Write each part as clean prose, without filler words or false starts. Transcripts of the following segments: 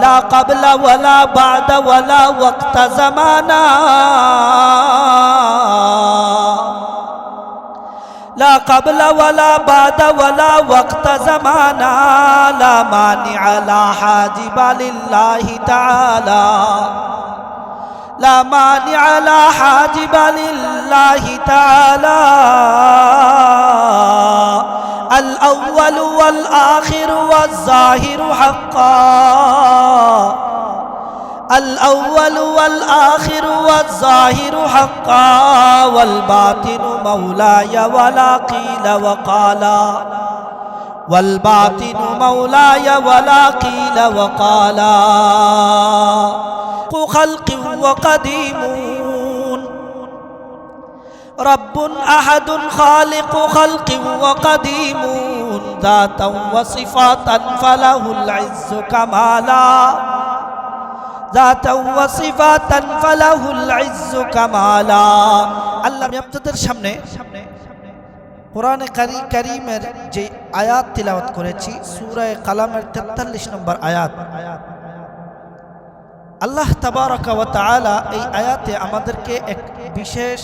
লা ক্বাবলা ওয়ালা বা'দা ওয়ালা ওয়াক্তা জামানা লা ক্বাবলা ওয়ালা বা'দা ওয়ালা ওয়াক্তা জামানা লা মানি'a লা হাজিবা লিল্লাহি তাআলা لا مانع لا حاجب لله تعالى الأول والآخر والظاهر حقا الأول والآخر والظاهر حقا والباطن مولاي ولا قيل وقالا والباطن مولاي ولا قيل وقالا خلق وقديمون رب أحد خالق خلق وقديمون ذاتا وصفاتا فله العز كمالا ذاتا وصفاتا فله العز كمالا আল্লাহ আমি আপনাদের সামনে কোরআনে কারীমের যে আয়াত তিলাওয়াত করেছি সূরা কালামের 43 নম্বর আয়াত। আল্লাহ তাবারাকা ওয়া তাআলা এই আয়াতে আমাদেরকে এক বিশেষ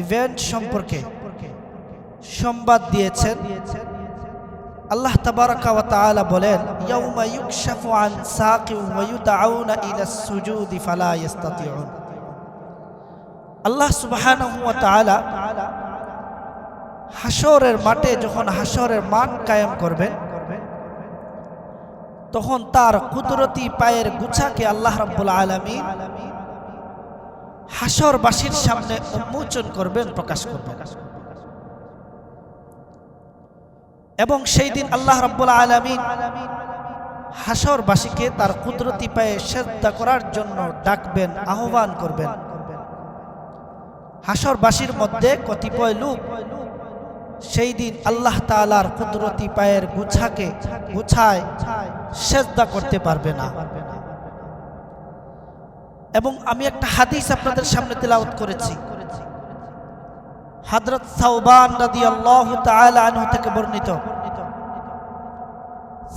ইভেন্ট সম্পর্কে সংবাদ দিয়েছেন। আল্লাহ তাবারাকা ওয়া তাআলা বলেন, ইয়াউমা ইউকশাফু আন সাকিন ওয়া ইউদআউনা ইলা সুজুদি ফালা ইস্তাতিউন। আল্লাহ সুবহানাহু ওয়া তাআলা হাশরের মাঠে যখন হাশরের মাঠ কায়েম করবেন তখন তার কুদরতি পায়ের গুছাকে আল্লাহ রাব্বুল আলামিন হাশরবাসীর সামনে উন্মোচন করবেন, প্রকাশ করবেন। এবং সেই দিন আল্লাহ রাব্বুল আলামিন হাশরবাসীকে তার কুদরতি পায়ে সিজদা করার জন্য ডাকবেন, আহ্বান করবেন। হাশরবাসীর মধ্যে কতিপয় লোক সেই দিন আল্লাহ তাআলার কুদরতি পায়ের গুছায় সিজদা করতে পারবে না। এবং আমি একটা হাদিস আপনাদের সামনে তেলাওয়াত করেছি, হযরত সাওবান রাদিয়াল্লাহু তাআলা আনহু থেকে বর্ণিত।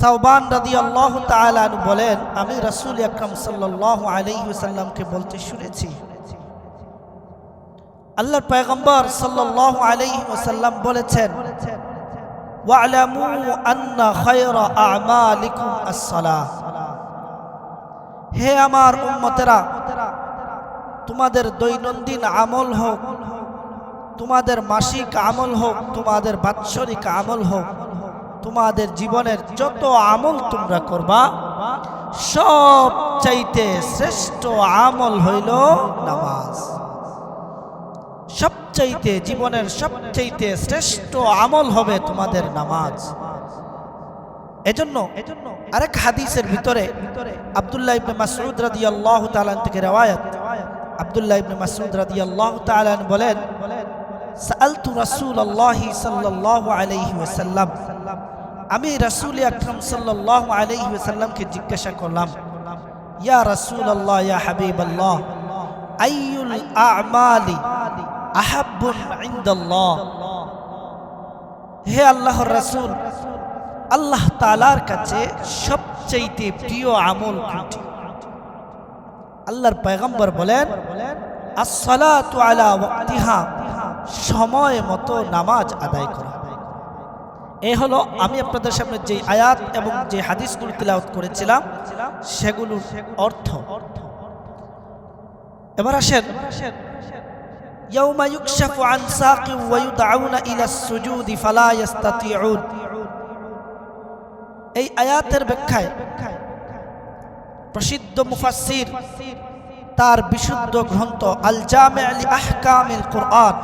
সাওবান রাদিয়াল্লাহু তাআলা আনহু বলেন, আমি রাসূল আকরাম সাল্লাল্লাহু আলাইহি ওয়াসাল্লামকে বলতে শুনেছি, আল্লাহর পয়গম্বর সাল্লাল্লাহু আলাইহি ওয়াসাল্লাম বলেছেন, ওয়া'লামু আন্না খায়রা আ'মালিকুম আস-সালাহ। হে আমার উম্মতেরা, তোমাদের দৈনন্দিন আমল হোক, তোমাদের মাসিক আমল হোক, তোমাদের বাৎসরিক আমল হোক, তোমাদের জীবনের যত আমল তোমরা করবা সবচাইতে শ্রেষ্ঠ আমল হইল নামাজ। সবচাইতে জীবনের সবচাইতে শ্রেষ্ঠ আমল হবে তোমাদের নামাজ। এজন্য আরেক হাদিসের ভিতরে আব্দুল্লাহ ইবনে মাসউদ রাদিয়াল্লাহু তাআলা থেকে রওয়ায়াত, আব্দুল্লাহ ইবনে মাসউদ রাদিয়াল্লাহু তাআলা বলেন, সাআলতু রাসূলুল্লাহি সাল্লাল্লাহু আলাইহি ওয়াসাল্লাম, আমি রাসূল আকরাম সাল্লাল্লাহু আলাইহি ওয়াসাল্লামকে জিজ্ঞাসা করলাম, ইয়া রাসূলুল্লাহ ইয়া হাবিবাল্লাহ, আইয়ুল আ'মালি আহাব্বু ইনদাল্লাহ। হে আল্লাহর রাসূল, আল্লাহ তাআলার কাছে সবচেয়ে প্রিয় আমল কোনটি? আল্লাহর পয়গম্বর বলেন, as-salatu ala ওয়াক্তিহা, সময় মতো নামাজ আদায় করা। এই হলো আমি আপনাদের সামনে যে আয়াত এবং যে হাদিসগুলো তিলাওয়াত করেছিলাম সেগুলোর অর্থ। এবার আসেন, ইয়াউমা ইউকশাফু আন সাকিন ওয়া ইউদআউনা ইলা সুজুদি ফালা ইস্তাতিউন। এই আয়াতের ব্যাখ্যায় প্রসিদ্ধ মুফাসসির তার বিশুদ্ধ গ্রন্থ আল জামি' লি আহকামিল কুরআন,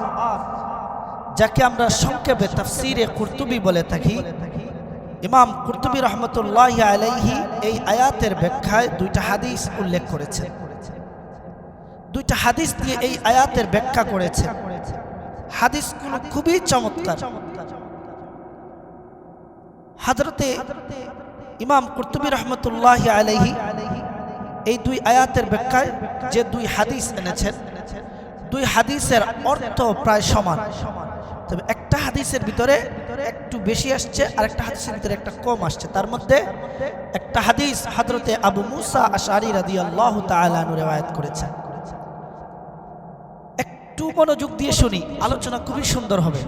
যাকে আমরা সংক্ষেপে তাফসীরে কুরতুবী বলে থাকি, ইমাম কুরতুবী রাহমাতুল্লাহি আলাইহি এই আয়াতের ব্যাখ্যায় দুইটা হাদিস উল্লেখ করেছেন। দুইটা হাদিস দিয়ে এই আয়াতের ব্যাখ্যা করেছেন। হাদিসগুলো খুবই চমৎকার। হযরতে ইমাম কুরতুবী রাহমাতুল্লাহি আলাইহি এই দুই আয়াতের ব্যাখ্যায় যে দুই হাদিস এনেছেন, দুই হাদিসের অর্থ প্রায় সমান, তবে একটা হাদিসের ভিতরে একটু বেশি আসছে আর একটা হাদিসের ভিতরে একটা কম আসছে। তার মধ্যে একটা হাদিস হযরতে আবু মুসা আশআরী রাদিয়াল্লাহু তাআলা আনহু রিওয়ায়াত করেছেন। একটু মনোযোগ দিয়ে শুনি, আলোচনা খুবই সুন্দর হবে।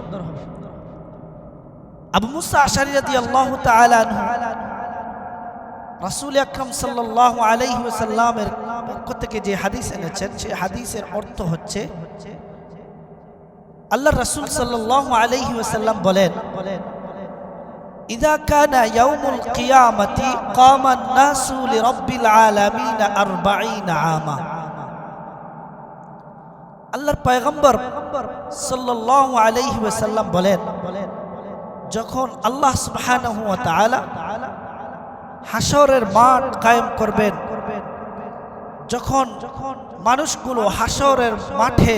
আবু মুসা আশআরী রাদিয়াল্লাহু তাআলা আনহু রাসূল আকরাম সাল্লাল্লাহু আলাইহি ওয়াসাল্লামের পক্ষ থেকে যে হাদিস এনেছেন, সেই হাদিসের অর্থ হচ্ছে আল্লাহর রাসূল সাল্লাল্লাহু আলাইহি ওয়াসাল্লাম বলেন, ইযা কানা ইয়াউমুল কিয়ামাতি কামা আন-নাসু লিরাব্বিল আলামিন 40 আমা। আল্লাহর পয়গম্বর সাল্লাল্লাহু আলাইহি ওয়াসাল্লাম বলেন, যখন আল্লাহ সুবহানাহু ওয়া তাআলা হাসরের মাঠ কায়েম করবেন, যখন মানুষগুলো হাসরের মাঠে,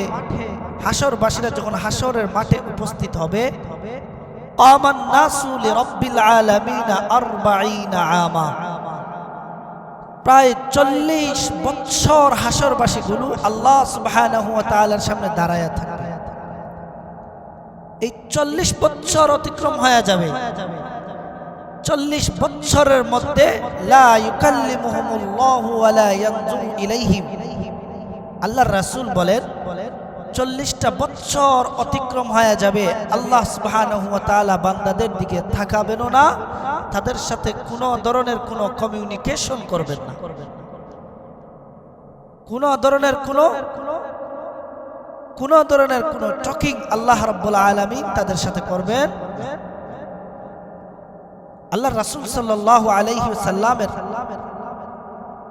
হাসরবাসীরা যখন হাসরের মাঠে উপস্থিত হবে, কামান নাসু লিরাব্বিল আলামিন 40 আমা, প্রায় 40 বছর হাসরবাসীগুলো আল্লাহ সুবহানাহু ওয়া তাআলার সামনে দাঁড়ায়া থাকবে। এই 40 বছর অতিক্রম হয়ে যাবে। 40 বছরের মধ্যে লা ইউকাল্লিমুহুমুল্লাহু ওয়া লা ইয়ানজুরু ইলাইহিম। আল্লাহর রাসূল বলেন 40টা বছর অতিক্রম হয়ে যাবে, আল্লাহ সুবহানাহু ওয়া তাআলা বান্দাদের দিকে তাকাবেনও না, তাদের সাথে কোনো ধরনের কোনো কমিউনিকেশন করবেন না, কোনো ধরনের কোনো টকিং আল্লাহ রাব্বুল আলামিন তাদের সাথে করবেন। আল্লাহর রাসূল সাল্লাল্লাহু আলাইহি ওয়াসাল্লামের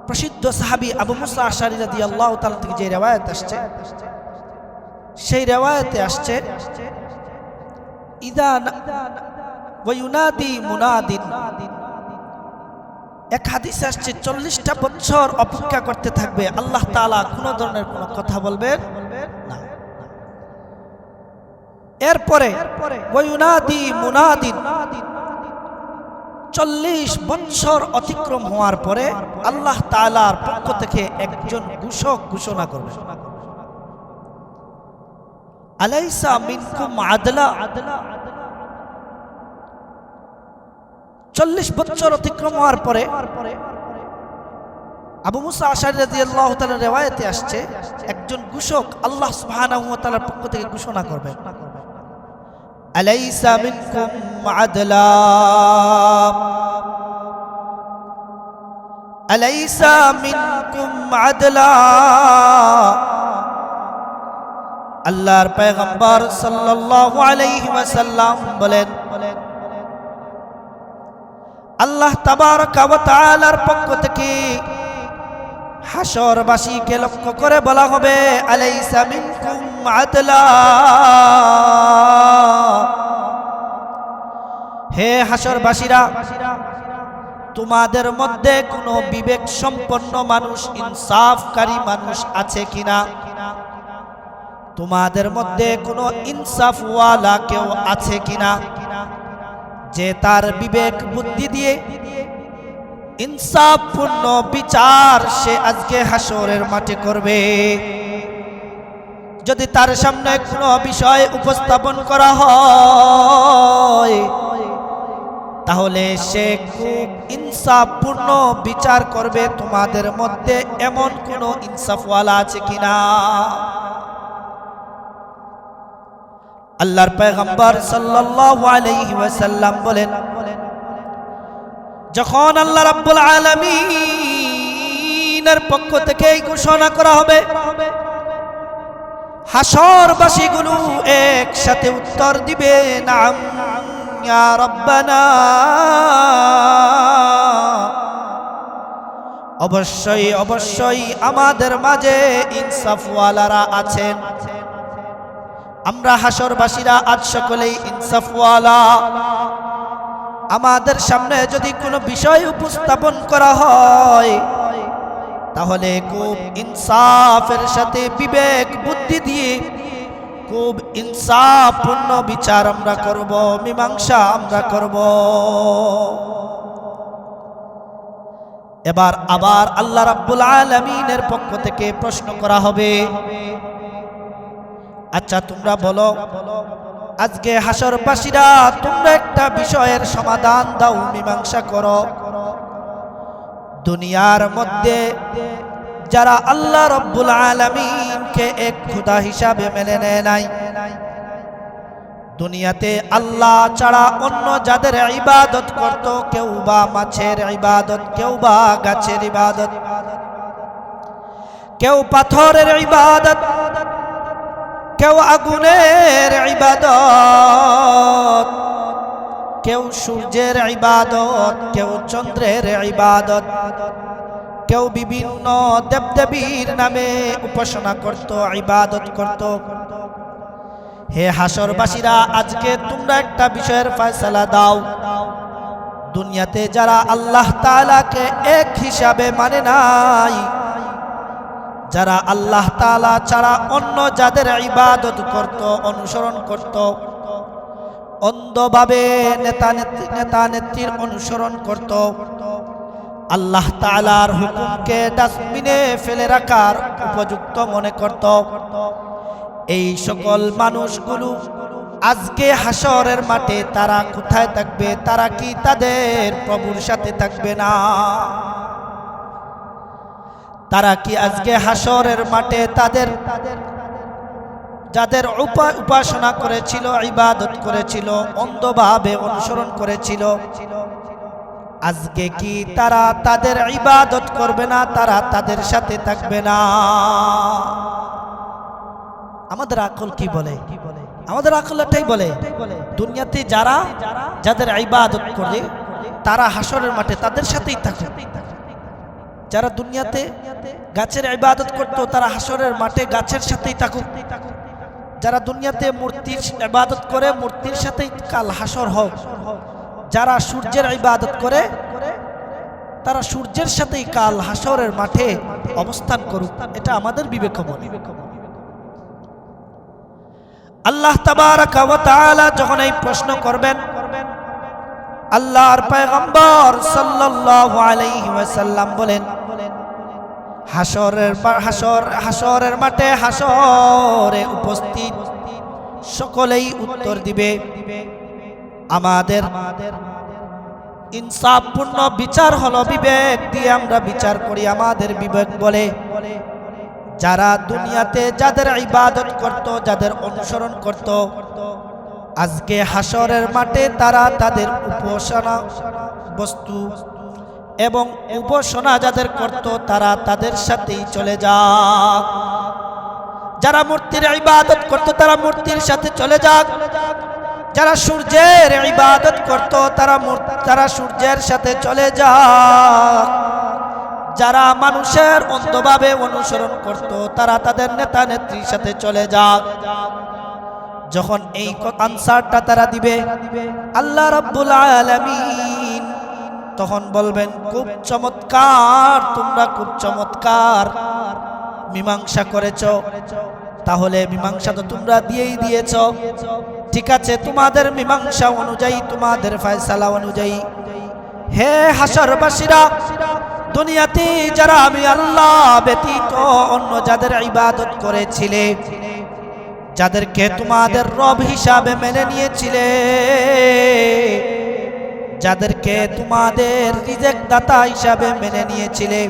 প্রসিদ্ধ সাহাবী আবু মুসা আশআরী রাদিয়াল্লাহু তাআলা থেকে যে riwayat আসছে, সেই riwayate আসছে, ইদা ওয়া ইউনাদি মুনাদিন। এক হাদিসে আসছে 40টা বছর অপেক্ষা করতে থাকবে, আল্লাহ তাআলা কোনো ধরনের কোনো কথা বলবেন না। এরপরে ওয়া ইউনাদি মুনাদিন, 40 বছর অতিক্রম হওয়ার পরে আল্লাহ তাআলার পক্ষ থেকে একজন ঘোষক ঘোষণা করবে, আলাইসা মিনকুম আদলা। 40 বছর অতিক্রম হওয়ার পরে আবু মুসা আশআরী রাদিয়াল্লাহু তাআলা riwayate আসছে, একজন ঘোষক আল্লাহ সুবহানাহু ওয়া তাআলার পক্ষ থেকে ঘোষণা করবে, আলাইসা মিনকুম আদলা, আলাইসা মিনকুম আদলা। আল্লাহর পয়গম্বর সাল্লাল্লাহু আলাইহি ওয়াসাল্লাম বলেন, আল্লাহ তাবারাকা ওয়া তাআলার পক্ষ থেকে হাসরবাসীকে লক্ষ্য করে বলা হবে, আলাইসা মিনকুম আদলা। হে হাসরবাসীরা, তোমাদের মধ্যে কোনো বিবেক সম্পন্ন মানুষ, ইনসাফকারী মানুষ আছে কিনা? তোমাদের মধ্যে কোনো ইনসাফওয়ালা কেউ আছে কিনা, যে তার বিবেক বুদ্ধি দিয়ে ইনসাফপূর্ণ বিচার সে আজকে হাসরের মাঠে করবে। যদি তার সামনে কোনো বিষয় উপস্থাপন করা হয়, তাহলে সে খুব ইনসাফপূর্ণ বিচার করবে। তোমাদের মধ্যে এমন কোন ইনসাফওয়ালা আছে কিনা? আল্লাহর পয়গম্বর সাল্লাল্লাহু আলাইহি ওয়াসাল্লাম বলেন, যখন আল্লাহ রাব্বুল আলামিনের পক্ষ থেকে ঘোষণা করা হবে, হাসরবাসীগুলো একসাথে উত্তর দিবে, নাম ইয়া রাব্বানা, অবশ্যই অবশ্যই আমাদের মাঝে ইনসাফওয়ালারা আছেন। আমরা হাসরবাসীরা আজ সকলেই ইনসাফওয়ালা। আমাদের সামনে যদি কোনো বিষয় উপস্থাপন করা হয়, তাহলে খুব ইনসাফের সাথে বিবেক বুদ্ধি দিয়ে খুব ইনসাফপূর্ণ বিচার আমরা করব, মীমাংসা আমরা করব। এবার আবার আল্লাহ রাব্বুল আলামিনের পক্ষ থেকে প্রশ্ন করা হবে, আচ্ছা তোমরা বলো, আজকে হাসরবাসীরা তোমরা একটা বিষয়ের সমাধান দাও, মীমাংসা করো। দুনিয়ার মধ্যে যারা আল্লাহ রব্বুল আলামিনকে এক খোদা হিসাবে মেনে নেয় নাই, দুনিয়াতে আল্লাহ ছাড়া অন্য যাদের ইবাদত করত, কেউ বা মাছের ইবাদত, কেউ বা গাছের ইবাদত, কেউ পাথরের ইবাদত, কেউ আগুনের ইবাদত, কেউ সূর্যের ইবাদত, কেউ চন্দ্রের ইবাদত, কেউ বিভিন্ন দেবদেবীর নামে উপাসনা করত, ইবাদত করত। হে হাসরবাসীরা, আজকে তোমরা একটা বিষয়ের ফয়সালা দাও। দুনিয়াতে যারা আল্লাহ তাআলাকে এক হিসাবে মানে নাই, যারা আল্লাহ তাআলা ছাড়া অন্য যাদের ইবাদত করত, অনুসরণ করত, অন্ধভাবে নেতা নেত্রীর অনুসরণ করত, আল্লাহ তাআলার হুকুমকে ডাস্টবিনে ফেলে রাখার উপযুক্ত মনে করত, এই সকল মানুষগুলো আজকে হাসরের মাঠে তারা কোথায় থাকবে? তারা কি তাদের প্রভুর সাথে থাকবে না? তারা কি আজকে হাসরের মাঠে তাদের যাদের উপাসনা করেছিল, ইবাদত করেছিল, অন্ধভাবে অনুসরণ করেছিল, আজকে কি তারা তাদের ইবাদত করবে না? তারা তাদের সাথে থাকবে না? আমাদের আকল কি বলে? আমাদের আকল এটাই বলে, দুনিয়াতে যারা যাদের ইবাদত করে তারা হাসরের মাঠে তাদের সাথেই থাকে। যারা দুনিয়াতে গাছের ইবাদত করতো তারা হাসরের মাঠে গাছের সাথেই থাকুক। যারা দুনিয়াতে মূর্তির ইবাদত করে মূর্তির সাথেই কাল হাসর হোক। যারা সূর্যের ইবাদত করে তারা সূর্যের সাথেই কাল হাসরের মাঠে অবস্থান করুক। এটা আমাদের বিবেক বলে। আল্লাহ তাবারাকা ওয়া তাআলা যখন এই প্রশ্ন করবেন, আল্লাহর পয়গম্বর সাল্লাল্লাহু আলাইহি ওয়াসাল্লাম বলেন, হাসরের মাঠে হাসরে উপস্থিত সকলেই উত্তর দিবে। আমাদের ইনসাফপূর্ণ বিচার হলো বিবেক দিয়ে আমরা বিচার করি। আমাদের বিবেক বলে যারা দুনিয়াতে যাদের ইবাদত করত, যাদের অনুসরণ করত, আজকে হাসরের মাঠে তারা তাদের উপাসনা বস্তু এবং উপাসনা যাদের করত তারা তাদের সাথেই চলে যাক। যারা মূর্তির ইবাদত করত তারা মূর্তির সাথে চলে যাক। যারা সূর্যের ইবাদত করত তারা সূর্যের সাথে চলে যাক। যারা মানুষের অন্ধভাবে অনুসরণ করত তারা তাদের নেতা নেত্রীর সাথে চলে যাক। যখন এই আনসারটা তারা দিবে আল্লাহ রাব্বুল আলামিন তখন বলবেন, খুব চমৎকার, তোমরা খুব চমৎকার মীমাংসা করেছো। তাহলে মীমাংসা তো তোমরা দিয়েই দিয়েছো, ঠিক আছে, তোমাদের মীমাংসা অনুযায়ী, তোমাদের ফয়সালা অনুযায়ী হে হাসরবাসীরা, দুনিয়াতে যারা আমি আল্লাহ ব্যতীত অন্য যাদের ইবাদত করেছিলে, যাদেরকে তোমাদের রব হিসাবে মেনে নিয়েছিলে, যাদেরকে তোমাদের রিজিক দাতা হিসাবে মেনে নিয়েছিলে,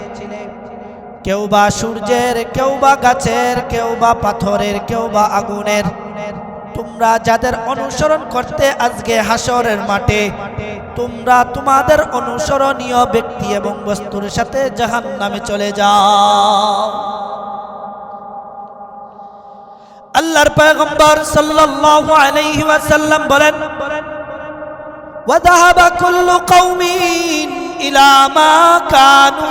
কেউ বা সূর্যের, কেউ বা গাছের, কেউ বা পাথরের, কেউ বা আগুনের, তোমরা যাদের অনুসরণ করতে আজকে হাসরের মাঠে তোমরা তোমাদের অনুসরণীয় ব্যক্তি এবং বস্তুর সাথে জাহান্নামে চলে যাও। আল্লাহর পয়গম্বর সাল্লাল্লাহু আলাইহি ওয়াসাল্লাম বলেন, ওয়া যাহাবা কুল্লু কওমিন ইলা মা কানু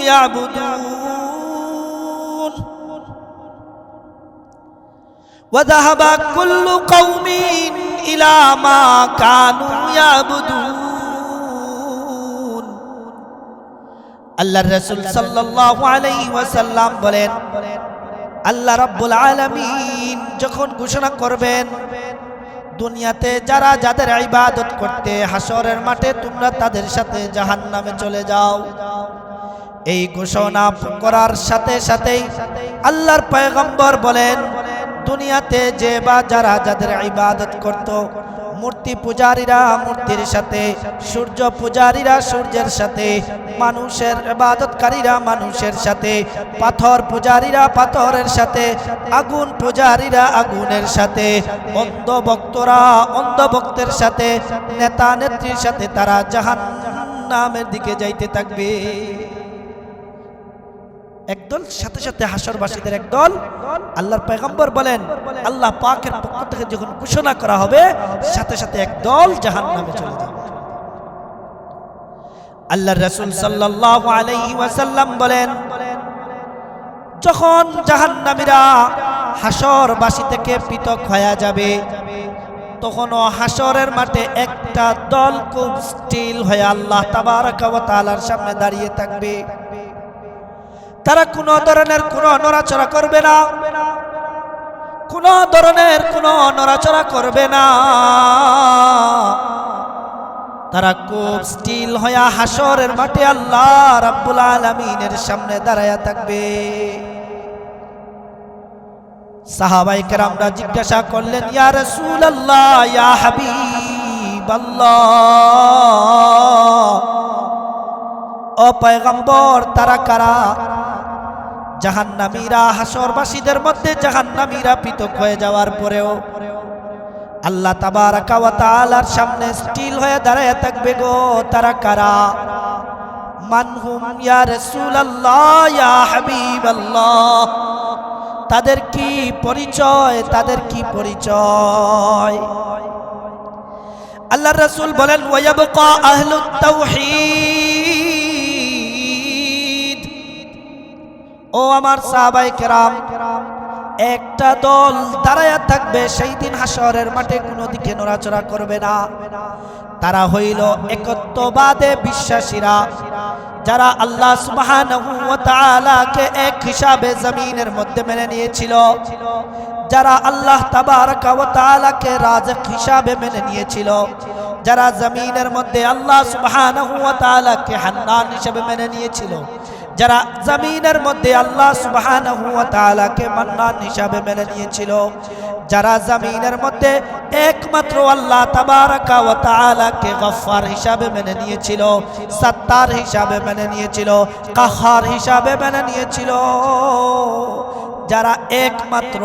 ইয়াবুদুন, ওয়া যাহাবা কুল্লু কওমিন ইলা মা কানু ইয়াবুদুন। আল্লাহর রাসূল সাল্লাল্লাহু আলাইহি ওয়াসাল্লাম বলেন, আল্লাহ রাব্বুল আলামিন যখন ঘোষণা করবেন দুনিয়াতে যারা যাদের ইবাদত করতে হাসরের মাঠে তোমরা তাদের সাথে জাহান্নামে চলে যাও, এই ঘোষণা করার সাথে সাথেই আল্লাহর পয়গম্বর বলেন, দুনিয়াতে যে বা যারা যাদের ইবাদত করত, মূর্তি পূজারীরা মূর্তির সাথে, সূর্য পূজারীরা সূর্যের সাথে, মানুষের ইবাদতকারীরা মানুষের সাথে, পাথর পূজারীরা পাথরের সাথে, আগুন পূজারীরা আগুনের সাথে, অন্ধ ভক্তরা অন্ধ ভক্তের সাথে, নেতা নেত্রীর সাথে তারা জাহান্নামের দিকে যাইতে থাকবে। একদল সাথে সাথে হাসরবাসীদের একদল। আল্লাহর পয়গম্বর বলেন আল্লাহ পাকের পক্ষ থেকে যখন ঘোষণা করা হবে সাথে সাথে একদল জাহান্নামে চলে যাবে। আল্লাহর রাসূল সাল্লাল্লাহু আলাইহি ওয়াসাল্লাম বলেন যখন জাহান্নামীরা হাসরবাসী থেকে পৃথক হয়ে যাবে তখনও হাসরের মাঠে একটা দল খুব স্টিল হয়ে আল্লাহ তাবারাকা ওয়া তাআলার সামনে দাঁড়িয়ে থাকবে। তারা কোনো ধরনের কোনো নড়াচড়া করবে না, কোনো ধরনের কোনো নড়াচড়া করবে না। তারা খুব স্টিল হয়ে হাসরের মাঠে আল্লাহ রাব্বুল আলামিনের সামনে দাঁড়ায়া থাকবে। সাহাবায়ে কেরামরা জিজ্ঞাসা করলেন ইয়া রাসূলুল্লাহ ইয়া হাবিবাল্লাহ, ও পয়গম্বর তারা কারা? জাহান্নামীরা হাসরবাসীদের মধ্যে জাহান্নামীরা পৃথক হয়ে যাওয়ার পরেও আল্লাহ তাবারাকা ওয়া তাআলার সামনে স্টিল হয়ে দাঁড়ায় থাকবে গো, তারা কারা? মানহুম ইয়া রাসূলুল্লাহ ইয়া হাবিবাল্লাহ, তাদের কি পরিচয়? তাদের কি পরিচয়? আল্লাহর রাসূল বলেন ওয়ায়াবকা আহলুত তাওহীদ, ও আমার সাহাবায়ে কেরাম একটা দল দাঁড়ায়া থাকবে সেই দিন হাসরের মাঠে কোনো দিকে নড়াচড়া করবে না। তারা হইল একত্ববাদে বিশ্বাসীরা, যারা আল্লাহ সুবহানাহু ওয়া তাআলাকে এক হিসাবে জমিনের মধ্যে মেনে নিয়েছিল, যারা আল্লাহ তাবারাকা ওয়া তাআলাকে রাযিক হিসাবে মেনে নিয়েছিল, যারা জমিনের মধ্যে আল্লাহ সুবহানাহু ওয়া তাআলাকে হান্নান হিসাবে মেনে নিয়েছিল, যারা জমিনের মধ্যে আল্লাহ সুবহানাহু ওয়া তাআলাকে মান্নান হিসাবে মেনে নিয়েছিল, যারা জমিনের মধ্যে একমাত্র আল্লাহ তাবারাকা ওয়া তাআলাকে গফফার হিসাবে মেনে নিয়েছিল, সত্তার হিসাবে মেনে নিয়েছিল, কাহার হিসাবে মেনে নিয়েছিল, যারা একমাত্র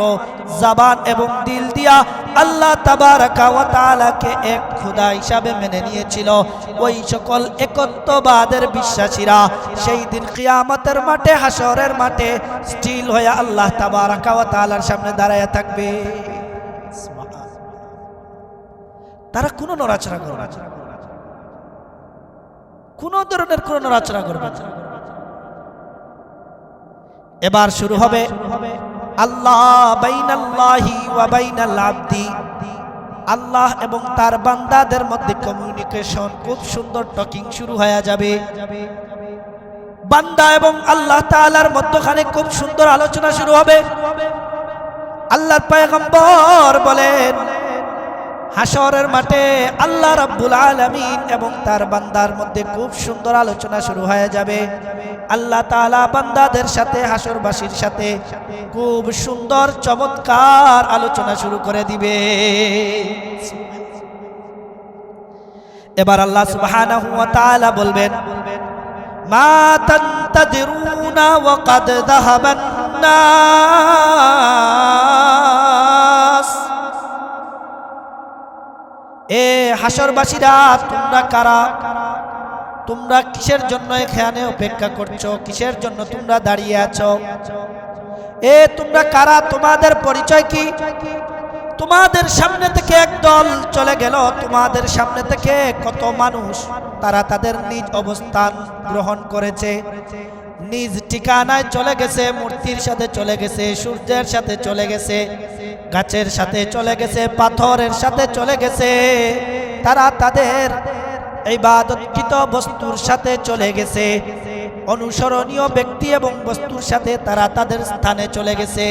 জবান এবং দিল দিয়া আল্লাহ তাবারাকা ওয়া তাআলাকে এক খোদা হিসাবে মেনে নিয়েছিল, ওই সকল একত্ববাদের বিশ্বাসীরা সেই দিন কিয়ামতের মাঠে হাসরের মাঠে স্টিল হয়ে আল্লাহ তাবারাকা ওয়া তাআলার সামনে দাঁড়ায় থাকবে। তারা কোনো নড়াচড়া করবে না, কোনো ধরনের কোনো নড়াচড়া করবে না। এবার শুরু হবে আল্লাহ বাইনাল্লাহি ওয়া বাইনাল আবদি, আল্লাহ এবং তার বান্দাদের মধ্যে কমিউনিকেশন, খুব সুন্দর টকিং শুরু হয়ে যাবে। বান্দা এবং আল্লাহ তাআলার মধ্যখানে খুব সুন্দর আলোচনা শুরু হবে। আল্লাহর পয়গম্বর বলেন হাসরের মাঠে আল্লাহ রাব্বুল আলামিন এবং তার বান্দার মধ্যে খুব সুন্দর আলোচনা শুরু হয়ে যাবে। আল্লাহ তাআলা বান্দাদের সাথে হাসরবাসীর সাথে খুব সুন্দর চমৎকার আলোচনা শুরু করে দিবে। এবার আল্লাহ সুবহানাহু ওয়া তাআলা বলবেন মা তানতাদিরুনা ওয়া ক্বাদ যাহাবান নাস, এ হাসরবাসীরা তোমরা কারা? তোমরা কিসের জন্য এখানে অপেক্ষা করছো? কিসের জন্য তোমরা দাঁড়িয়ে আছো? এ তোমরা কারা? তোমাদের পরিচয় কি? তোমাদের সামনে থেকে একদল চলে গেল, তোমাদের সামনে থেকে কত মানুষ তারা তাদের নিজ অবস্থান গ্রহণ করেছে, নিজ ঠিকানায় চলে গেছে, মূর্তির সাথে চলে গেছে, সূর্যের সাথে চলে গেছে, গাছের সাথে চলে গেছে, পাথরের সাথে চলে গেছে, তারা তাদের ইবাদতকৃত বস্তুর সাথে চলে গেছে, অনুসরণীয় ব্যক্তি এবং বস্তুর সাথে তারা তাদের স্থানে চলে গেছে।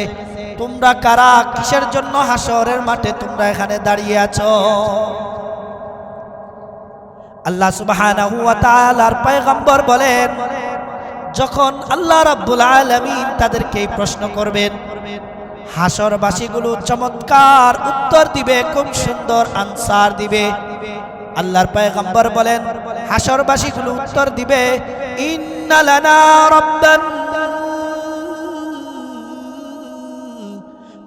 তোমরা কারা? কিসের জন্য হাসরের মাঠে তোমরা এখানে দাঁড়িয়ে আছো? আল্লাহ সুবহানাহু ওয়া তাআলার পয়গম্বর বলেন যখন আল্লাহ রাব্বুল আলামিন তাদেরকে প্রশ্ন করবেন, হাসরবাসীগুলো চমৎকার উত্তর দিবে, খুব সুন্দর আনসার দিবে। আল্লাহর পয়গম্বর বলেন হাসরবাসীগুলো উত্তর দিবে, ইন্না লানা রাব্বান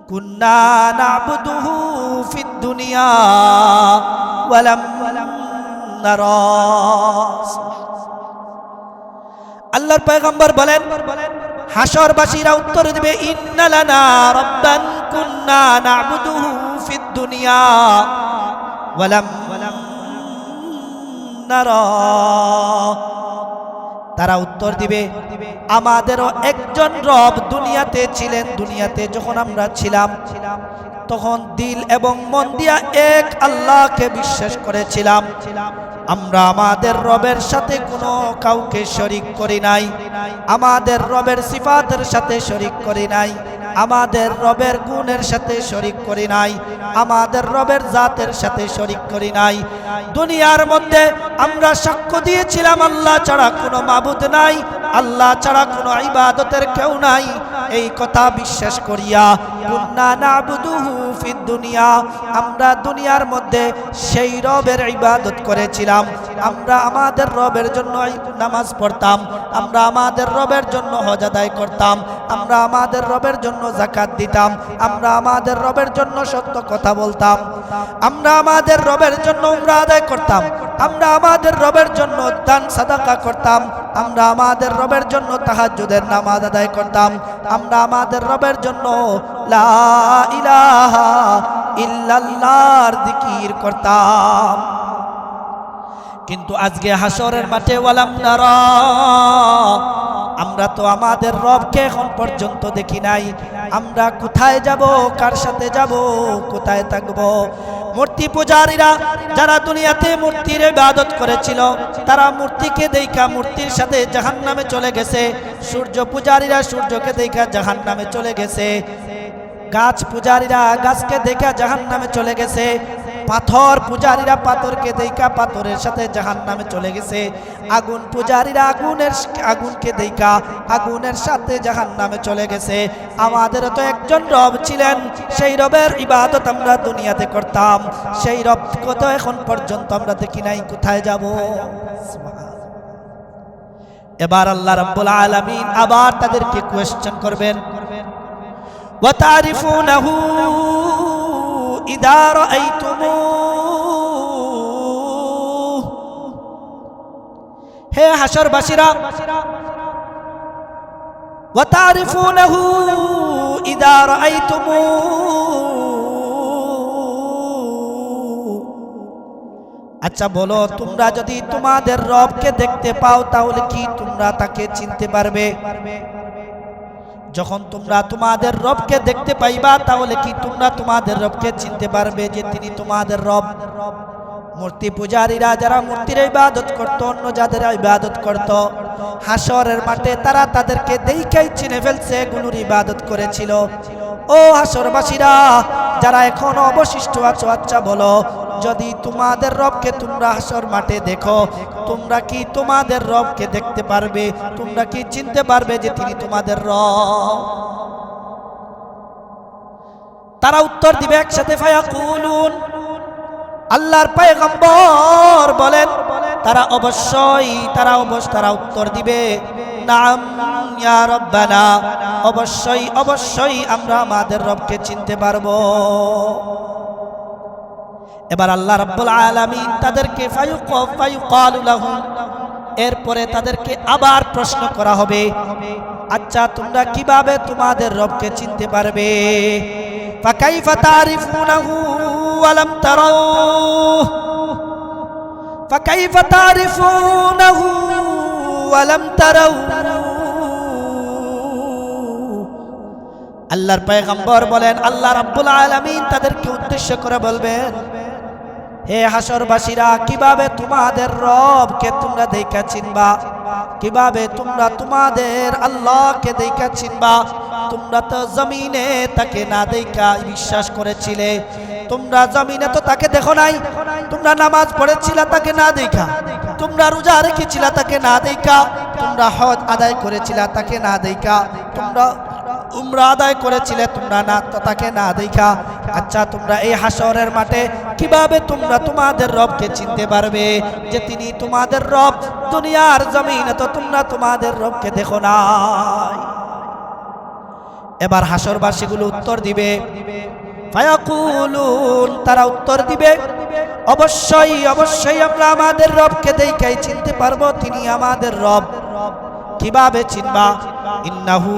কুন্না না'বুদুহু ফিদ দুনিয়া ওয়া লাম নারা। আল্লাহর পয়গম্বর বলেন হাসরবাসীরা উত্তর দিবে, ইন্না লানা রাব্বান কুন্না না'বুদুহু ফিদ দুনিয়া ওয়া লাম নারা। তারা উত্তর দিবে, আমাদেরও একজন রব দুনিয়াতে ছিলেন, দুনিয়াতে যখন আমরা ছিলাম তখন দিল এবং মন দিয়া এক আল্লাহকে বিশ্বাস করেছিলাম। আমরা আমাদের রবের সাথে কোনো কাউকে শরীক করি নাই, আমাদের রবের সিফাতের সাথে শরীক করি নাই, আমাদের রবের গুণের সাথে শরীক করি নাই, আমাদের রবের জাতের সাথে শরীক করি নাই। দুনিয়ার মধ্যে আমরা সাক্ষ্য দিয়েছিলাম আল্লাহ ছাড়া কোনো মাবুদ নাই, আল্লাহ ছাড়া কোনো ইবাদতের কেউ নাই। এই কথা বিশ্বাস করিয়া কুন্না না'বুদুহু ফিদ দুনিয়া, আমরা দুনিয়ার মধ্যে সেই রবের ইবাদত করেছিলাম। আমরা আমাদের রবের জন্য নামাজ পড়তাম, আমরা আমাদের রবের জন্য হজ আদায় করতাম, আমরা আমাদের রবের জন্য যাকাত দিতাম, আমরা আমাদের রবের জন্য সত্য কথা বলতাম, আমরা আমাদের রবের জন্য উমরা আদায় করতাম, আমরা আমাদের রবের জন্য দান সাদাকা করতাম, আমরা আমাদের রবের জন্য তাহাজ্জুদের নামাজ আদায় করতাম, আমরা আমাদের রবের জন্য লা ইলাহা ইল্লাল্লাহর জিকির করতাম। কিন্তু আজকে হাসরের মাঠে ওয়ালাম নারা, আমরা তো আমাদের রবকে এখন পর্যন্ত দেখি নাই। আমরা কোথায় যাব, কার সাথে যাব, কোথায় থাকব? মূর্তি পূজারীরা যারা দুনিয়াতে মূর্তির ইবাদত করেছিল তারা মূর্তিকে দেখা মূর্তির সাথে জাহান্নামে চলে গেছে। সূর্য পূজারীরা সূর্যকে দেখা জাহান্নামে চলে গেছে। গাছ পূজারীরা গাছকে দেখা জাহান্নামে চলে গেছে। পাথর পূজারীরা পাথরকে দেখা পাথরের সাথে জাহান্নামে চলে গেছে। আগুন পূজারীরা আগুনকে দেখা আগুনের সাথে জাহান্নামে চলে গেছে। আমাদের তো একজন রব ছিলেন, সেই রবের ইবাদত আমরা দুনিয়াতে করতাম, সেই রবকে তো এখন পর্যন্ত আমরা দেখি নাই। কোথায় যাব? এবার আল্লাহ রাব্বুল আলামিন আবার তাদেরকে কোয়েশ্চেন করবেন, ওয়া তারিফুনাহু ইদা রাআইতুমুহ। হে হাসরবাসীরা, ওয়া তারিফুনাহু ইদা রাআইতুমুহ। আচ্ছা বলো, তোমরা যদি তোমাদের রবকে দেখতে পাও তাহলে কি তোমরা তাকে চিনতে পারবে? যখন তোমরা তোমাদের রবকে দেখতে পাইবা তাহলে কি তোমরা তোমাদের রবকে চিনতে পারবে যে তিনি তোমাদের রব? মূর্তি পূজারীরা যারা মূর্তির ইবাদত করত, অন্য যাদের ইবাদত করত, হাসরের মাঠে তারা তাদেরকে দেখেই চিনে ফেলছে, এগুলোর ইবাদত করেছিল। ও হাসরবাসীরা যারা এখনো অবশিষ্ট আছো, আচ্ছা বলো, যদি তোমাদের রবকে তোমরা হাসর মাঠে দেখো, তোমরা কি তোমাদের রবকে দেখতে পারবে? তোমরা কি চিনতে পারবে যে তিনি তোমাদের রব? তারা উত্তর দিবে একসাথে, ফায়াকুলুন। আল্লাহর পয়গম্বর বলেন তারা অবশ্যই তারা উত্তর দিবে, নাম ইয়া রব্বানা, অবশ্যই অবশ্যই আমরা আমাদের রবকে চিনতে পারবো। এবার আল্লাহ রাব্বুল আলামিন তাদেরকে ফায়ুকালু লাহুম, এরপরে তাদেরকে আবার প্রশ্ন করা হবে, আচ্ছা তোমরা কিভাবে তোমাদের রবকে চিনতে পারবে? ফাকাইফা তারিফুনাহু ওয়া লাম তারাউহু, ফাকাইফা তারিফুনাহু ওয়া লাম তারাউহু। আল্লাহর পয়গম্বর বলেন, আল্লাহ রাব্বুল আলামিন তাদেরকে উদ্দেশ্য করে বলবেন, হে হাসরবাসীরা, কিভাবে তোমাদের রবকে তোমরা দেখা চিনবা? কিভাবে তোমরা তোমাদের আল্লাহকে দেখা চিনবা? তোমরা তো জমিনে তাকে না দেখা বিশ্বাস করেছিলে, তোমরা জমিনে তো তাকে দেখো নাই। তোমরা নামাজ পড়েছিলা তাকে না দেখা, তোমরা রোজা রেখেছিলা তাকে না দেখা, তোমরা হজ আদায় করেছিলা তাকে না দেখা, তোমরা উমরা আদায় করেছিলে তোমরা না তাকে না দেখা, আচ্ছা তোমরা এই হাসরের মাঠে কিভাবে তোমরা তোমাদের রবকে চিনতে পারবে যে তিনি তোমাদের রব? দুনিয়ার জমিনে তো তোমরা তোমাদের রবকে দেখো নাই। এবার হাসরবাসীগুলো উত্তর দিবে, ফায়াকুলুন, তারা উত্তর দিবে অবশ্যই অবশ্যই আমরা আমাদের রবকে দেখাই চিনতে পারবো, তিনি আমাদের রব। কিভাবে চিনবা? ইন্নাহু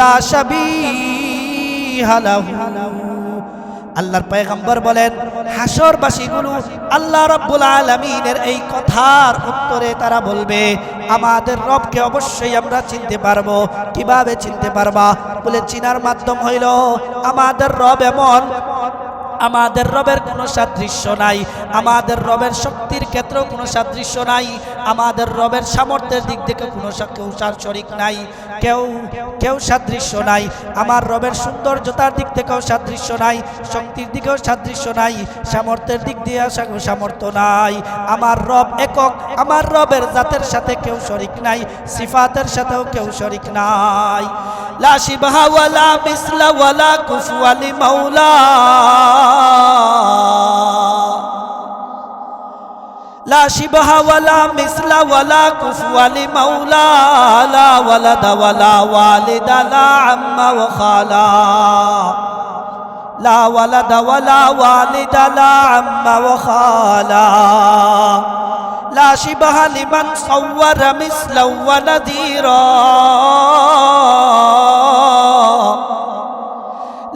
লা শাবীহা লাহু। আল্লাহর পয়গম্বর বলেন হাসরবাসীগুলো আল্লাহ রাব্বুল আলামিনের এই কথার উত্তরে তারা বলবে আমাদের রবকে অবশ্যই আমরা চিনতে পারবো। কিভাবে চিনতে পারবা? বলে চিনার মাধ্যম হইল আমাদের রব এমন, আমাদের রবের কোনো সাদৃশ্য নাই, আমাদের রবের শক্তির ক্ষেত্রেও কোনো সাদৃশ্য নাই, আমাদের রবের সামর্থ্যের দিক থেকে কোনো শরিক নাই, কেউ সাদৃশ্য নাই, আমার রবের সৌন্দর্যতার দিক থেকেও সাদৃশ্য নাই, শক্তির দিকেও সাদৃশ্য নাই, সামর্থ্যের দিক দিয়ে সামর্থ্য নাই। আমার রব একক, আমার রবের জাতের সাথে কেউ শরিক নাই, সিফাতের সাথেও কেউ শরিক নাই। লা শিবহা ওয়ালা মিসলা ওয়ালা কুফুয়া লিমাওলা, লা শিবহা ওয়ালা মিসলা ওয়ালা কুফুয়া লিমাওলা, লা ওয়ালাদা ওয়ালা ওয়ালিদা লা আম্মা ওয়া খালা, লা ওয়ালাদা ওয়ালা ওয়ালিদা লা আম্মা ওয়া খালা, লা শিবহা লিমান সাওয়ারা মিসলা ওয়া নাযীরা,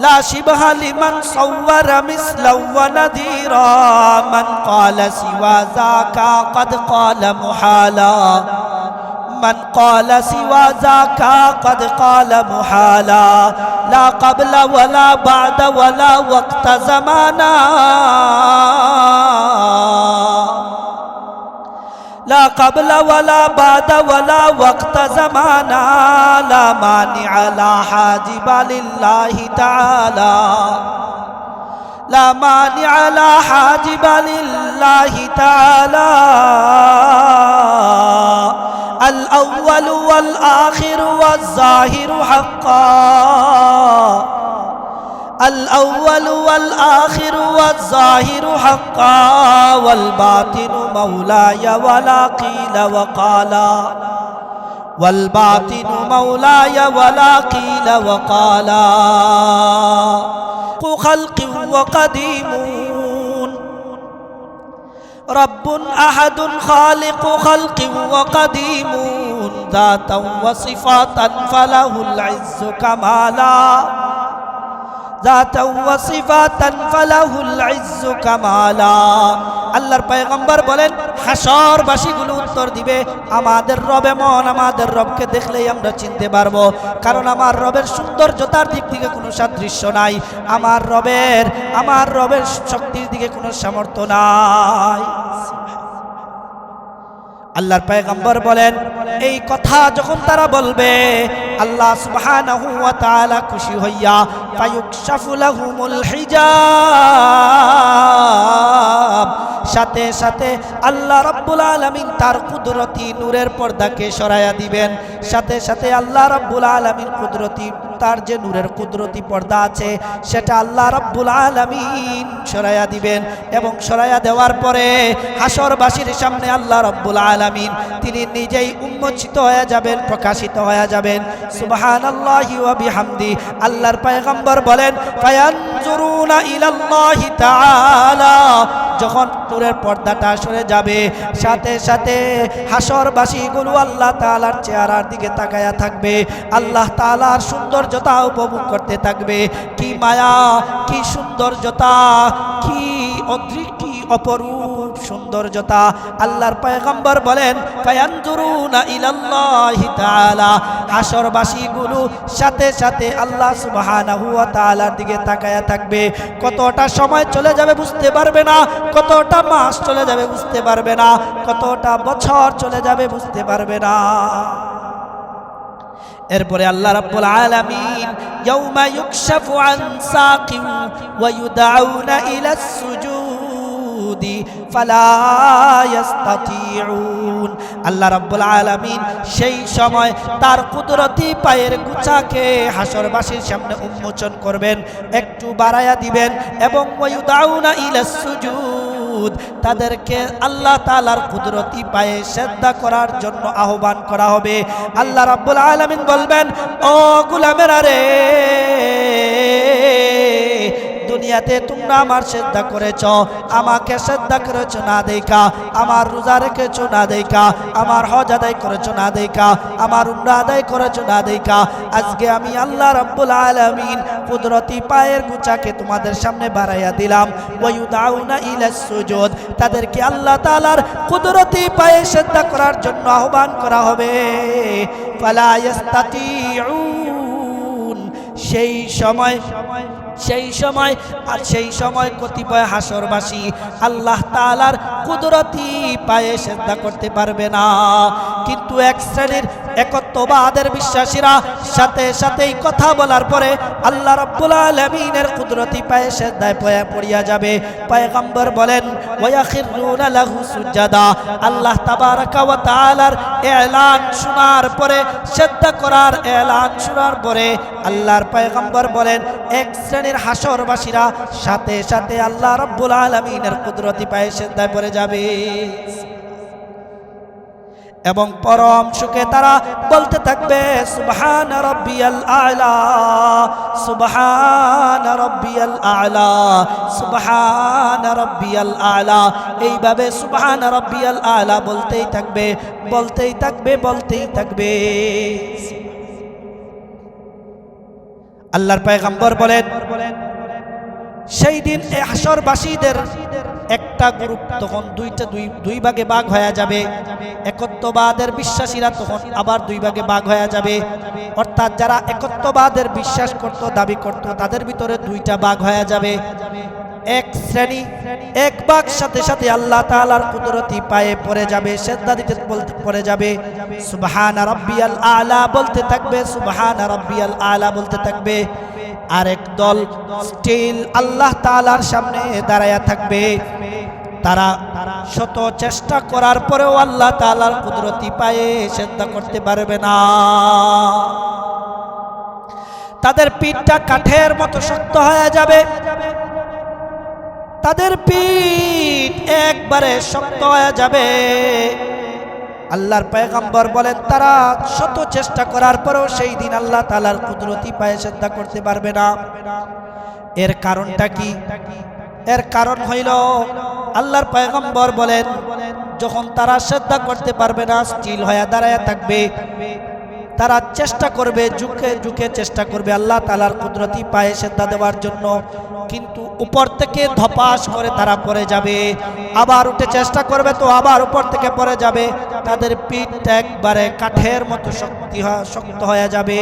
লা শিবহা লিমান সাওয়ারা মিসলা ওয়া নাযীরা, মান ক্বালা সিওয়া যাকা ক্বাদ ক্বালা মুহালা, মান ক্বালা সিওয়া যাকা ক্বাদ ক্বালা মুহালা, লা ক্বাবলা ওয়ালা বা'দা ওয়ালা ওয়াক্তা জামানা, لا قبل ولا بعد ولا وقت زمانا، لا مانع لا حاجب لله تعالى، لا مانع لا حاجب لله تعالى، الأول والآخر والظاهر حقا، الأول والآخر والظاهر حقا، والباطن مولاي ولا قيل وقالا، والباطن مولاي ولا قيل وقالا، خلق وقديمون، رب أحد خالق خلق وقديمون، ذاتا وصفاتا فله العز كمالا، ذاتا وصفاتا فله العز كمالا। আল্লাহর পয়গম্বর বলেন হাসরবাসীগুলো উত্তর দিবে আমাদের রব এমন, আমাদের রবকে দেখলেই আমরা চিনতে পারবো, কারণ আমার রবের সৌন্দর্যতার দিক থেকে কোনো সাদৃশ্য নাই, আমার রবের শক্তির দিকে কোনো সামর্থ্য নাই। আল্লাহর পয়গম্বর বলেন এই কথা যখন তারা বলবে আল্লাহ সুবহানাহু ওয়া তাআলা খুশি হইয়া ফায়ুকশাফু লাহুমুল হিজাব, সাথে সাথে আল্লাহ রাব্বুল আলামিন তার কুদরতি নূরের পর্দাকে সরাইয়া দিবেন, সাথে সাথে আল্লাহ রাব্বুল আলামিন কুদরতি তার যে নূরের কুদরতি পর্দা আছে সেটা আল্লাহ রাব্বুল আলামিন সরাইয়া দিবেন, এবং সরাইয়া দেওয়ার পরে হাসরবাসীর সামনে আল্লাহ রাব্বুল আলামিন তিনি নিজেই উন্মোচিত হয়ে যাবেন, প্রকাশিত হয়ে যাবেন। সুবহানাল্লাহি ওয়া বিহামদি। আল্লাহর পয়গম্বর বলেন ফায়ানজুরুনা ইলাল্লাহি তাআলা, যখন নূরের পর্দাটা সরে যাবে সাথে সাথে হাসরবাসীগুলো আল্লাহ তাআলার চেহারার দিকে তাকায়া থাকবে, আল্লাহ তাআলার সৌন্দর্যতা উপভোগ করতে থাকবে। কি মায়া, কি সৌন্দর্যতা, কি অদ্ভুত, কি অপরূপ সৌন্দর্যতা। আল্লাহর পয়গম্বর বলেন ফায়ানজুরুনা ইলাল্লাহি তাআলা, হাসরবাসীগুলো সাথে সাথে আল্লাহ সুবহানাহু ওয়া তাআলার দিকে তাকায়া থাকবে। কতটা সময় চলে যাবে বুঝতে পারবে না, কতটা মাস চলে যাবে বুঝতে পারবে না, কতটা বছর চলে যাবে বুঝতে পারবে না। এরপরে আল্লাহ রাব্বুল আলামিন ইয়াউমা ইউকশাফু আন সাকিন ওয়া ইউদআউনা ইলাস সুজুদ, সুজুদি ফালা ইস্তাতিউন। আল্লাহ রাব্বুল আলামিন সেই সময় তার কুদরতি পায়ের গুছাকে হাসরবাসীর সামনে উন্মোচন করবেন, একটু বাড়ায়া দিবেন এবং ওয়ায়ুদাউনা ইলাস সুজুদ, তাদেরকে আল্লাহ তাআলার কুদরতি পায়ে সিজদা করার জন্য আহ্বান করা হবে। আল্লাহ রাব্বুল আলামিন বলবেন, ও গোলামেরা রে, দুনিয়াতে তোমরা আমার সিজদা করেছো, আমাকে সিজদা করেছো না দেখা, আমার রোজা রেখেছো না দেখা, আমার হজ আদায় করেছো না দেখা, আমার উমরা আদায় করেছো না দেখা, আজকে আমি আল্লাহ রাব্বুল আলামিন কুদরতি পায়ের গুছাকে তোমাদের সামনে বাড়াইয়া দিলাম। ওয়ায়ুদাউনা ইলাস সুজুদ, তাদেরকে আল্লাহ তাআলার কুদরতি পায়ে সিজদা করার জন্য আহ্বান করা হবে। ফালা ইস্তাতিউন, সেই সময় কতিপয় হাসরবাসী আল্লাহ তাআলার কুদরতি পায়ে সিজদা করতে পারবে না। কিন্তু এক শ্রেণীর একত্ববাদের বিশ্বাসীরা সাথে সাথেই কথা বলার পরে আল্লাহ রাব্বুল আলামিনের কুদরতি পায়ে সিজদায় পড়িয়া যাবে। পয়গম্বর বলেন, ওয়ায়াখিরুনা লাহু সুজদা, আল্লাহ তাবারাকা ওয়া তাআলার এলান শোনার পরে, সিজদা করার এলান শোনার পরে আল্লাহর পয়গম্বর বলেন, এক শ্রেণীর হাসরবাসীরা সাথে সাথে আল্লাহ রাব্বুল আলামিনের কুদরতি পায়ে সিজদায় পড়ে যাবে এবং পরম সুখে তারা বলতে থাকবে, সুবহান রাব্বিয়াল আ'লা, সুবহান রাব্বিয়াল আ'লা, সুবহান রাব্বিয়াল আ'লা। এইভাবে সুবহান রাব্বিয়াল আ'লা বলতেই থাকবে, বলতেই থাকবে, বলতেই থাকবে। আল্লাহর পয়গম্বর বলেন, সেই দিন এই হাসরবাসীদের একটা গ্রুপ তখন দুই ভাগে ভাগ হয়ে যাবে। একত্ববাদের বিশ্বাসীরা তখন আবার দুই ভাগে ভাগ হয়ে যাবে। অর্থাৎ যারা একত্ববাদের বিশ্বাস করত, দাবি করত, তাদের ভিতরে দুইটা ভাগ হয়ে যাবে। এক শ্রেণী এক ভাগ সাথে সাথে আল্লাহ তাআলার কুদরতি পায়ে পড়ে যাবে, সিজদা দিতে বলতে পড়ে যাবে, সুবহান রাব্বিয়াল আ'লা বলতে থাকবে, সুবহান রাব্বিয়াল আ'লা বলতে থাকবে। আরেক দল স্টিল আল্লাহ তাআলার সামনে দাঁড়ায়া থাকবে। তারা শত চেষ্টা করার পরেও আল্লাহ তাআলার কুদরতি পায়ে সিজদা করতে পারবে না। তাদের পিঠটা কাঠের মতো শক্ত হয়ে যাবে, তাদের পিঠ একবারে শক্ত হয়ে যাবে। আল্লাহর পয়গম্বর বলেন, তারা শত চেষ্টা করার পরেও সেই দিন আল্লাহ তাআলার কুদরতি পায়ে সিজদা করতে পারবে না। এর কারণটা কি? এর কারণ হইল, আল্লাহর পয়গম্বর বলেন, যখন তারা সিজদা করতে পারবে না, স্টিল হয়ে দাঁড়ায় থাকবে, তারা চেষ্টা করবে, ঝুঁকে ঝুঁকে চেষ্টা করবে আল্লাহ তাআলার কুদরতি পায়ে সিজদা দেওয়ার জন্য, কিন্তু উপর থেকে ধপাস করে তারা পড়ে যাবে। আবার উঠে চেষ্টা করবে তো আবার উপর থেকে পড়ে যাবে। তাদের পিঠটা একবারে কাঠের মতো শক্ত হয়ে যাবে।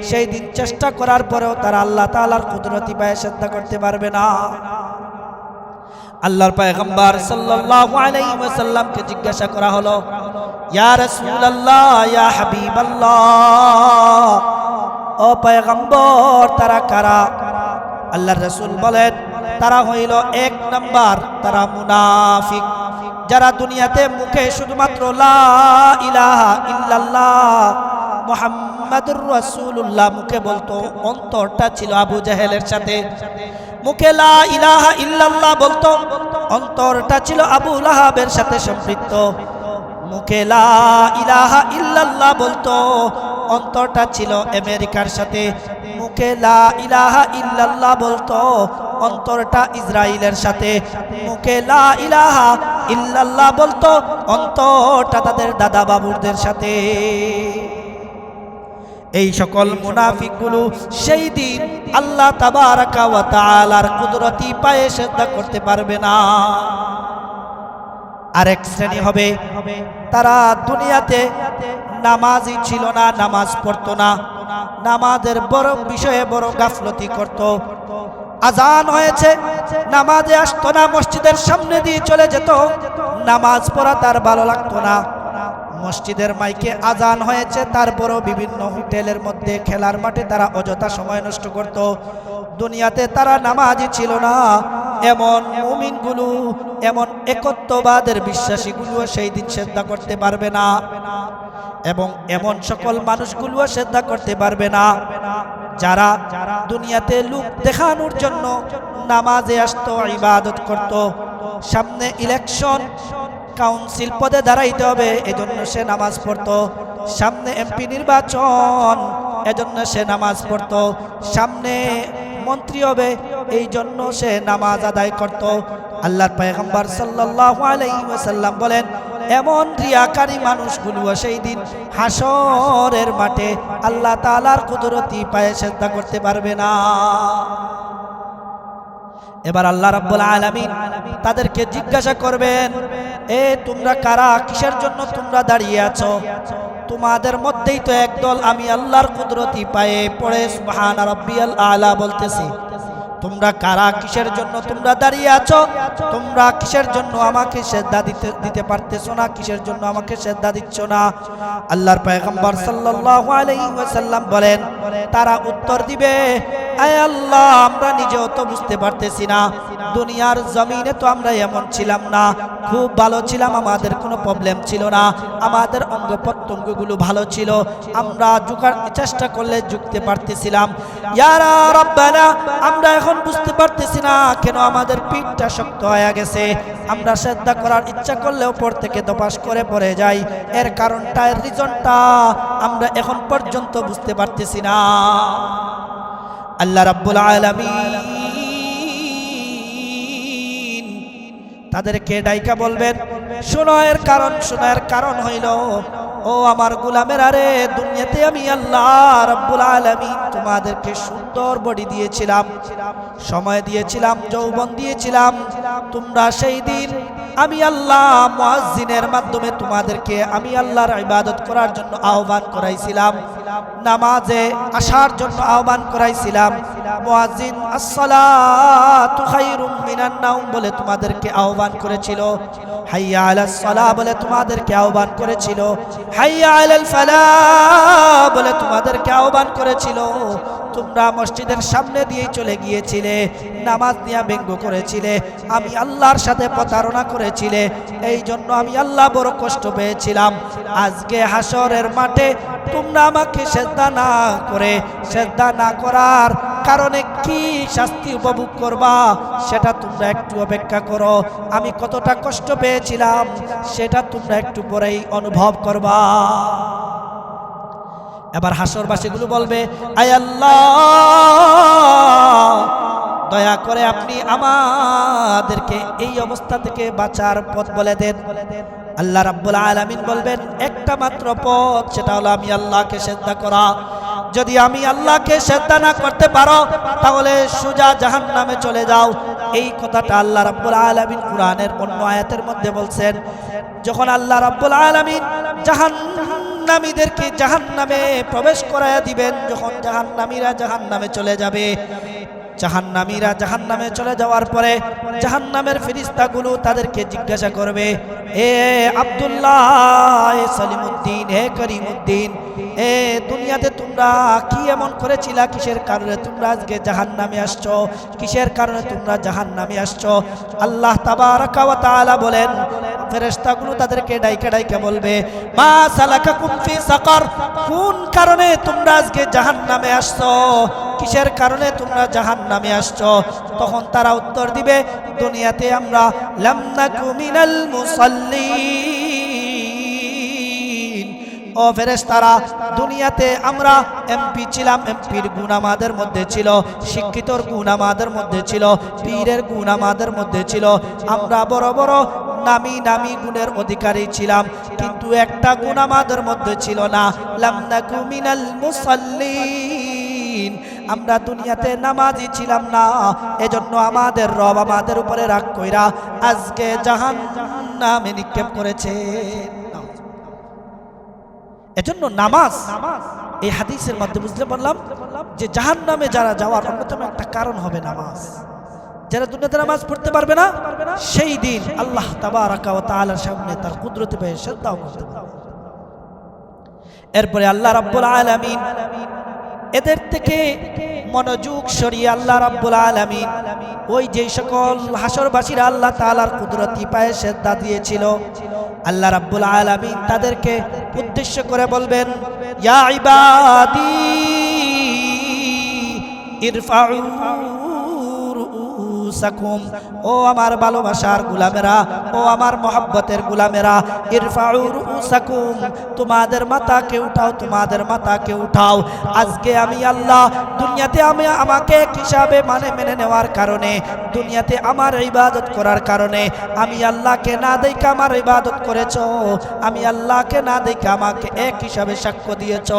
সেই দিন চেষ্টা করার পরেও তারা আল্লাহ তাআলার কুদরতি পায়ে সিজদা করতে পারবে না। আল্লাহর পয়গম্বর সাল্লাল্লাহু আলাইহি ওয়াসাল্লামকে জিজ্ঞাসা করা হলো, ইয়া রাসূলুল্লাহ, ইয়া হাবিবাল্লাহ, ও পয়গম্বর, তারা কারা? আল্লাহর রাসূল বলেন, তারা হইল এক নাম্বার, তারা মুনাফিক, যারা দুনিয়াতে মুখে শুধুমাত্র লা ইলাহা ইল্লাল্লাহ মুহাম্মাদুর রাসূলুল্লাহ মুখে বলতো, অন্তরটা ছিল আবু জাহেলের সাথে। মুখে লা ইলাহা ইল্লাল্লাহ বলতো, অন্তরটা ছিল আবু লাহাবের সাথে সম্পৃক্ত। মুখে লা ইলাহা ইল্লাল্লাহ বলতো, অন্তরটা ছিল আমেরিকার সাথে। মুখে লা ইলাহা ইল্লাল্লাহ বলতো, অন্তরটা ইসরায়েলের সাথে। মুখে লা ইলাহা ইল্লাল্লাহ বলতো, অন্তরটা তাদের দাদা বাবুদের সাথে। এই সকল মুনাফিকগুলো সেই দিন আল্লাহ তাবারাকা ওয়া তাআলার কুদরতি পায়ে সিজদা করতে পারবে না। আরেক শ্রেণী হবে, তারা দুনিয়াতে নামাজই ছিল না, নামাজ পড়তো না, নামাজের বড় বিষয়ে বড় গাফলতি করত। আজান হয়েছে, নামাজে আসতো না, মসজিদের সামনে দিয়ে চলে যেত, নামাজ পড়া তার ভালো লাগতো না। মসজিদের মাইকে আজান হয়েছে, তারপরও বিভিন্ন হোটেলের মধ্যে, খেলার মাঠে তারা অযথা সময় নষ্ট করত। দুনিয়াতে তারা নামাজই ছিল না, এমন মুমিনগুলো এমন একত্ববাদের বিশ্বাসীগুলো সেই দিন সেজদা করতে পারবে না, এবং এমন সকল মানুষগুলো সেজদা করতে পারবে না যারা দুনিয়াতে লোক দেখানোর জন্য নামাজে আসতো, ইবাদত করত। সামনে ইলেকশন, কাউন্সিল পদে দাঁড়াইতে হবে, এজন্য সে নামাজ পড়তো। সামনে এমপি নির্বাচন, এজন্য সে নামাজ পড়তো। সামনে মন্ত্রী হবে, এই জন্য সে নামাজ আদায় করত। আল্লাহর পয়গম্বর সাল্লাল্লাহু আলাইহি ওয়াসাল্লাম বলেন, এমন রিয়াকারী মানুষগুলো সেই দিন হাসরের মাঠে আল্লাহ তাআলার কুদরতি পায়ে সিজদা করতে পারবে না। এবার আল্লাহ রাব্বুল আলামিন তাদেরকে জিজ্ঞাসা করবেন, এ তোমরা কারা, কিসের জন্য তোমরা দাঁড়িয়ে আছো? তোমাদের মধ্যেই তো একদল আমি আল্লাহর কুদরতি পায়ে পড়ে সুবহান রাব্বিয়াল আলা বলতেছি। তোমরা কারা, কিসের জন্য তোমরা দাঁড়িয়ে আছো? তোমরা কিসের জন্য আমাকে সিজদা দিতে পারতেছো না? কিসের জন্য আমাকে সিজদা দিচ্ছ না? আল্লাহর পয়গম্বর সাল্লাল্লাহু আলাইহি ওয়াসাল্লাম বলেন, তারা উত্তর দিবে, আয় আল্লাহ, আমরা নিজেও তো বুঝতে পারতেছি না। দুনিয়ার জমিনে তো আমরা এমন ছিলাম না, খুব ভালো ছিলাম, আমাদের কোনো প্রবলেম ছিল না, আমাদের অঙ্গ প্রত্যঙ্গগুলো ভালো ছিল, আমরা ঝুঁকার চেষ্টা করলে ঝুঁকতে পারতেছিলাম। ইয়া রাব্বানা, আমরা এখন বুঝতে পারতেছি না কেন আমাদের পিঠটা শক্ত হয়ে গেছে, আমরা সিজদা করার ইচ্ছা করলেও পর থেকে দপাস করে পড়ে যাই। এর কারণটা, এর রিজনটা আমরা এখন পর্যন্ত বুঝতে পারতেছি না। আল্লাহ রাব্বুল আলামিন তাদেরকে ডাইকা বলবেন, শোনো এর কারণ, শোনো এর কারণ হইল, ও আমার গোলামের, আরে দুনিয়াতে আমি আল্লাহ রাব্বুল আলামিন তোমাদেরকে সুন্দর বডি দিয়েছিলাম, সময় দিয়েছিলাম, যৌবন দিয়েছিলাম। তোমরা সেই দিন আমি আল্লাহ মুয়াজ্জিনের মাধ্যমে তোমাদেরকে আমি আল্লাহর ইবাদত করার জন্য আহ্বান করাইছিলাম, নামাজে আসার জন্য আহ্বান করাইছিলাম। মুয়াজ্জিন আসসালাতু খায়রুম মিনান নাওম বলে তোমাদেরকে আহ্বান করেছিল, হাইয়া আলাস সালাহ বলে তোমাদেরকে আহ্বান করেছিল, হাইয়া আলাল ফালাহ বলে তোমাদেরকে আহ্বান করেছিল। তোমরা মসজিদের সামনে দিয়ে চলে গিয়েছিলে, নামাজ নিয়ে ব্যঙ্গ করেছিলে, আমি আল্লাহর সাথে প্রতারণা করেছিলে, এই জন্য আমি আল্লাহ বড় কষ্ট পেয়েছিলাম। আজকে হাসরের মাঠে তোমরা আমাকে সিজদা না করে, সিজদা না করার কারণে কি শাস্তি উপভোগ করবা সেটা তোমরা একটু অপেক্ষা করো। আমি কতটা কষ্ট পেয়েছিলাম সেটা তোমরা একটু পরেই অনুভব করবা। এবার হাসরবাসীগুলো বলবে, আয় আল্লাহ, দয়া করে আপনি আমাদেরকে এই অবস্থা থেকে বাঁচার পথ বলে দেন। আল্লাহ রাব্বুল আলামিন বলবেন, একটা মাত্র পথ, সেটা হলো আমি আল্লাহকে সিজদা করা। যদি আমি আল্লাহকে সিজদা না করতে পারো তাহলে সোজা জাহান্নামে চলে যাও। এই কথাটা আল্লাহ রাব্বুল আলামিন কোরআনের অন্য আয়াতের মধ্যে বলছেন। যখন আল্লাহ রাব্বুল আলামিন জাহান্নামীদেরকে জাহান্নামে প্রবেশ করায়া দিবেন, যখন জাহান্নামীরা জাহান্নামে চলে যাবে, জাহান্নামীরা জাহান্নামে চলে যাওয়ার পরে জাহান্নামের ফেরেশতাগুলো তাদেরকে জিজ্ঞাসা করবে, হে আব্দুল্লাহ, হে সলিমউদ্দিন, হে করিমউদ্দিন, এ দুনিয়াতে তোমরা কি এমন করেছিলা, কিসের কারণে তোমরা আজকে জাহান্নামে আসছো, কিসের কারণে তোমরা জাহান্নামে আসছো? আল্লাহ তাবারাকা ওয়া তাআলা বলেন, ফেরেশতাগুলো তাদেরকে ডাইকা ডাইকা বলবে, মা সালাকাকুম ফি সাকার, কোন কারণে তোমরা আজকে জাহান্নামে আসছো, কিসের কারণে তোমরা জাহান্নামে আসছো? তখন তারা উত্তর দিবে, দুনিয়াতে আমরা লাম নাকু মিনাল মুসাল্লিন। ও ফেরেশতারা, দুনিয়াতে আমরা এমপি ছিলাম, এমপির গুণ আমাদের মধ্যে ছিল, শিক্ষিতর গুণ আমাদের মধ্যে ছিল, পীরের গুণ আমাদের মধ্যে ছিল, আমরা বড় বড় নামি নামি গুণের অধিকারী ছিলাম, কিন্তু একটা গুণ আমাদের মধ্যে ছিল না, লাম নাকু মিনাল মুসাল্লিন। আমরা দুনিয়াতে নামাজি ছিলাম না, এজন্য আমাদের রব আমাদের উপরে রাগ কইরা আজকে জাহান্নামে নিক্ষেপ করেছে। এজন্য নামাজ, এই হাদিসের মধ্যে বুঝতে পারলাম যে জাহান্নামে যারা যাওয়ার অন্যতম একটা কারণ হবে নামাজ। যারা দুনিয়াতে নামাজ পড়তে পারবে না, সেই দিন আল্লাহ তাবারাকা ওয়া তাআলার সামনে তার কুদরতে পেয়ে সিজদাও করতে পারবে। এরপরে আল্লাহ রাব্বুল আলামিন এদের থেকে মনোযোগ সরিয়ে আল্লাহ রাব্বুল আলামিন ওই যে সকল হাসরবাসীরা আল্লাহ তাআলার কুদরতি পায়ে সিজদা দিয়েছিল, আল্লাহ রাব্বুল আলামিন তাদেরকে উদ্দেশ্য করে বলবেন, ইয়া ইবাদি ইরফাউ রুউসাকুম, ও আমার ভালোবাসার গোলামেরা, ও আমার মহব্বতের গোলামেরা, ইরফাউ রুউসাকুম, তোমাদের মাথাকে উঠাও, তোমাদের মাথাকে উঠাও। আজকে আমি আল্লাহ দুনিয়াতে আমাকে এক হিসাবে মেনে নেওয়ার কারণে, দুনিয়াতে আমার ইবাদত করার কারণে আমি আল্লাহকে না দেখে আমার ইবাদত করেছো, আমি আল্লাহকে না দেখে আমাকে এক হিসাবে সাক্ষ্য দিয়েছো।